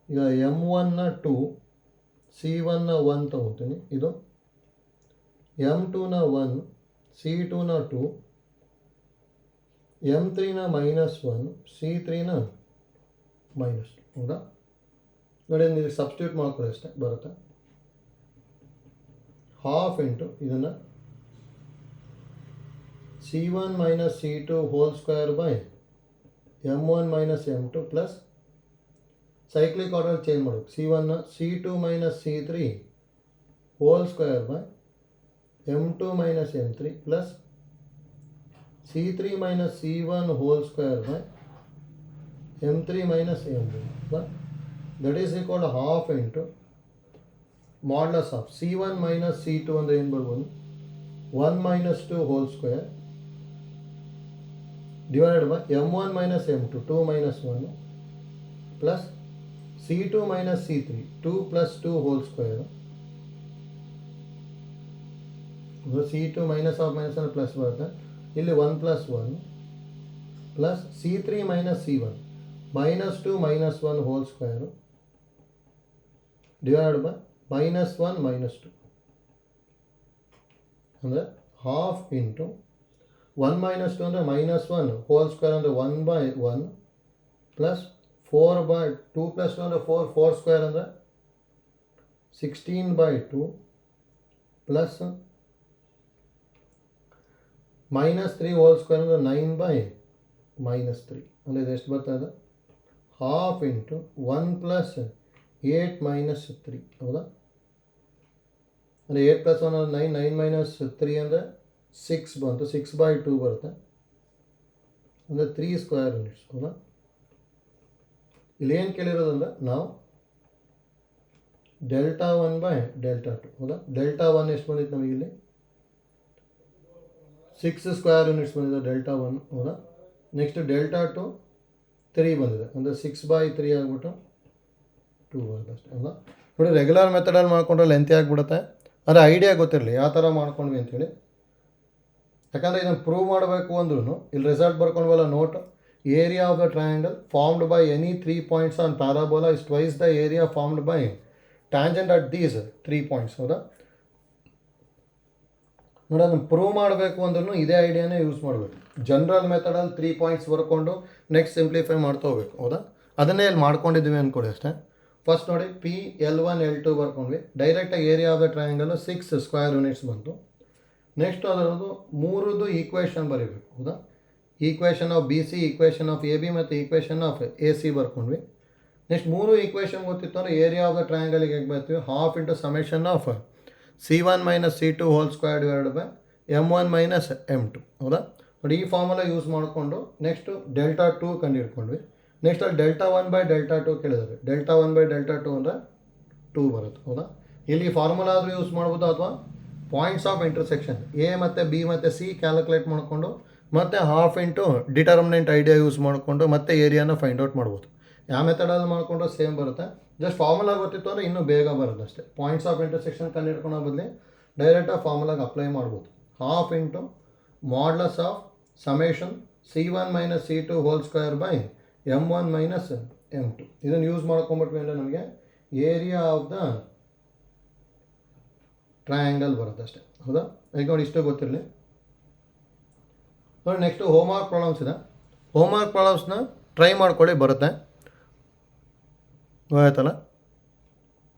ಈಗ M1ನ 2 C1ನ 1 ತೊಗೊತೀನಿ. ಇದು M2ನ 1 C2ನ 2 M3ನ -1 C3ನ -2 ಹೌದಾ. ನೋಡಿ ನೀವು ಸಬ್ಸ್ಟಿಟ್ಯೂಟ್ ಮಾಡ್ಕೊಳ್ಳಿ ಅಷ್ಟೇ ಬರುತ್ತೆ. ಹಾಫ್ ಇಂಟು ಇದನ್ನು C1 - C2 whole square by M1 - M2 plus cyclic order change ಮಾಡೋದು C1ನ C2 - C3 whole square by M2 - M3 plus C3 - C1 whole square by M3 - M1 that is equal to half into modulus of C1 - C2 ಅಂದರೆ ಏನು ಬರ್ಬೋದು 1 - 2 whole square divided by M1 - M2 2 - 1 plus C2 - C3 2 + 2 whole square C2 minus of minus ಅಂದರೆ plus ಬರುತ್ತೆ. ಇಲ್ಲಿ 1 + 1 plus C3 - C1 -2 - 1 hole square divided by -1 - 2 ಅಂದರೆ half into 1 - 2 ಅಂದರೆ -1 whole square ಅಂದರೆ 1/1 plus 4/2 + 2 ಅಂದರೆ 4 ಸ್ಕ್ವೇರ್ ಅಂದರೆ 16/2 ಪ್ಲಸ್ -3 ಹೋಲ್ ಸ್ಕ್ವೇರ್ ಅಂದರೆ 9/-3 ಅಂದರೆ ಇದು ಎಷ್ಟು ಬರ್ತಾ ಇದೆ ಹಾಫ್ ಇಂಟು 1 + 8 - 3 ಹೌದಾ. ಅಂದರೆ 8 + 1 ಅಂದರೆ 9 9 - 3 ಅಂದರೆ 6 ಬಂತು 6/2 ಬರುತ್ತೆ ಅಂದರೆ 3 ಸ್ಕ್ವೇರ್ ಯೂನಿಟ್ಸ್ ಹೌದಾ. ಇಲ್ಲಿ ಏನು ಕೇಳಿರೋದಂದ್ರೆ ನಾವು ಡೆಲ್ಟಾ 1/ಡೆಲ್ಟಾ 2 ಹೌದಾ. ಡೆಲ್ಟಾ 1 ಎಷ್ಟು ಬಂದಿತ್ತು ನಮಗೆ ಇಲ್ಲಿ 6 ಸ್ಕ್ವೇರ್ ಯೂನಿಟ್ಸ್ ಬಂದಿದೆ ಡೆಲ್ಟಾ 1 ಹೌದಾ. ನೆಕ್ಸ್ಟ್ ಡೆಲ್ಟಾ 2 3 ಬಂದಿದೆ ಅಂದರೆ 6/3 ಆಗಿಬಿಟ್ಟು 2 ಬರುತ್ತೆ ಅಷ್ಟೇ ಹೌದಾ. ನೋಡಿ ರೆಗ್ಯುಲರ್ ಮೆಥಡಲ್ಲಿ ಮಾಡಿಕೊಂಡ್ರೆ ಲೆಂತಿ ಆಗಿಬಿಡುತ್ತೆ. ಅಂದರೆ ಐಡಿಯಾ ಗೊತ್ತಿರಲಿ ಯಾವ ಥರ ಮಾಡ್ಕೊಂಡ್ವಿ ಅಂಥೇಳಿ. ಯಾಕಂದರೆ ಇದನ್ನು ಪ್ರೂವ್ ಮಾಡಬೇಕು ಅಂದ್ರೂ ಇಲ್ಲಿ ರಿಸಲ್ಟ್ ಬರ್ಕೊಂಡ್ವಲ್ಲ note, area of the triangle formed by any 3 points on parabola is twice the area formed by tangent at these 3 points. ಹೌದಾ ನೋಡಿ, ಅದನ್ನು ಪ್ರೂವ್ ಮಾಡಬೇಕು ಅಂದ್ರೂ ಇದೇ ಐಡಿಯಾನೇ ಯೂಸ್ ಮಾಡಬೇಕು. ಜನರಲ್ ಮೆಥಡಲ್ಲಿ 3 ಪಾಯಿಂಟ್ಸ್ ಬರ್ಕೊಂಡು ನೆಕ್ಸ್ಟ್ ಸಿಂಪ್ಲಿಫೈ ಮಾಡ್ತಾ ಹೋಗ್ಬೇಕು. ಹೌದಾ, ಅದನ್ನೇ ಇಲ್ಲಿ ಮಾಡ್ಕೊಂಡಿದ್ದೀವಿ ಅಂದ್ಕೊಡಿ ಅಷ್ಟೇ. ಫಸ್ಟ್ ನೋಡಿ P L1 L2 ಬರ್ಕೊಂಡ್ವಿ. ಡೈರೆಕ್ಟಾಗಿ area of the triangle 6 square units ಬಂತು. ನೆಕ್ಸ್ಟ್ ಅದರದ್ದು ಮೂರದ್ದು ಈಕ್ವೇಷನ್ ಬರೀಬೇಕು. ಹೌದಾ, equation of BC, equation of AB ಮತ್ತು ಈಕ್ವೇಷನ್ ಆಫ್ AC ಬರ್ಕೊಂಡ್ವಿ. ನೆಕ್ಸ್ಟ್ ಮೂರು ಈಕ್ವೇಷನ್ ಗೊತ್ತಿತ್ತು ಅಂದರೆ ಏರಿಯಾ ಆಫ್ ದ ಟ್ರಯಾಂಗಲ್ಗೆ ಹೇಗೆ ಬರ್ತೀವಿ, half into summation of C1 minus C2 whole square divide by M1 minus M2. ಹೌದಾ ನೋಡಿ, ಈ ಫಾರ್ಮುಲಾ ಯೂಸ್ ಮಾಡಿಕೊಂಡು ನೆಕ್ಸ್ಟು ಡೆಲ್ಟಾ 2 ಕಂಡುಹಿಡ್ಕೊಂಡ್ವಿ. ನೆಕ್ಸ್ಟ್ ಅಲ್ಲಿ ಡೆಲ್ಟಾ 1 ಬೈ ಡೆಲ್ಟಾ 2 ಕೇಳಿದ್ದಾರೆ. ಡೆಲ್ಟಾ 1 ಬೈ ಡೆಲ್ಟಾ 2 ಅಂದರೆ 2 ಬರುತ್ತೆ. ಹೌದಾ, ಇಲ್ಲಿ ಫಾರ್ಮುಲಾ ಆದರೂ ಯೂಸ್ ಮಾಡ್ಬೋದು ಅಥವಾ ಪಾಯಿಂಟ್ಸ್ ಆಫ್ ಇಂಟರ್ಸೆಕ್ಷನ್ A ಮತ್ತು B ಮತ್ತು C ಕ್ಯಾಲ್ಕುಲೇಟ್ ಮಾಡಿಕೊಂಡು ಮತ್ತು half into determinant idea use ಮಾಡಿಕೊಂಡು ಮತ್ತೆ ಏರಿಯಾನ ಫೈಂಡ್ ಔಟ್ ಮಾಡ್ಬೋದು. ಯಾವ ಮೆಥಡಲ್ಲಿ ಮಾಡಿಕೊಂಡ್ರೆ ಸೇಮ್ ಬರುತ್ತೆ. ಜಸ್ಟ್ ಫಾರ್ಮುಲಾ ಗೊತ್ತಿತ್ತು ಅಂದರೆ ಇನ್ನೂ ಬೇಗ ಬರುತ್ತೆ ಅಷ್ಟೇ. ಪಾಯಿಂಟ್ಸ್ ಆಫ್ ಇಂಟರ್ಸೆಕ್ಷನ್ ಕಂಡು ಹಿಡ್ಕೊಳ್ಳೋ ಬದಲಿ ಡೈರೆಕ್ಟಾಗಿ ಫಾರ್ಮುಲಾಗೆ ಅಪ್ಲೈ ಮಾಡ್ಬೋದು. Half into modulus of summation C1 minus C2 whole square by M1 minus M2. ಇದನ್ನು ಯೂಸ್ ಮಾಡ್ಕೊಂಬಿಟ್ವಿ ಅಂದರೆ ನಮಗೆ ಏರಿಯಾ ಆಫ್ ದ ಟ್ರಯಾಂಗಲ್ ಬರುತ್ತೆ ಅಷ್ಟೇ. ಹೌದಾ, ಈಗ ನೋಡಿ ಇಷ್ಟು ಗೊತ್ತಿರಲಿ. ನೋಡಿ ನೆಕ್ಸ್ಟು ಹೋಮ್ವರ್ಕ್ ಪ್ರಾಬ್ಲಮ್ಸ್ ಇದೆ. ಹೋಮ್ವರ್ಕ್ ಪ್ರಾಬ್ಲಮ್ಸ್ನ ಟ್ರೈ ಮಾಡ್ಕೊಳ್ಳಿ, ಬರುತ್ತೆ. ಆಯ್ತಲ್ಲ.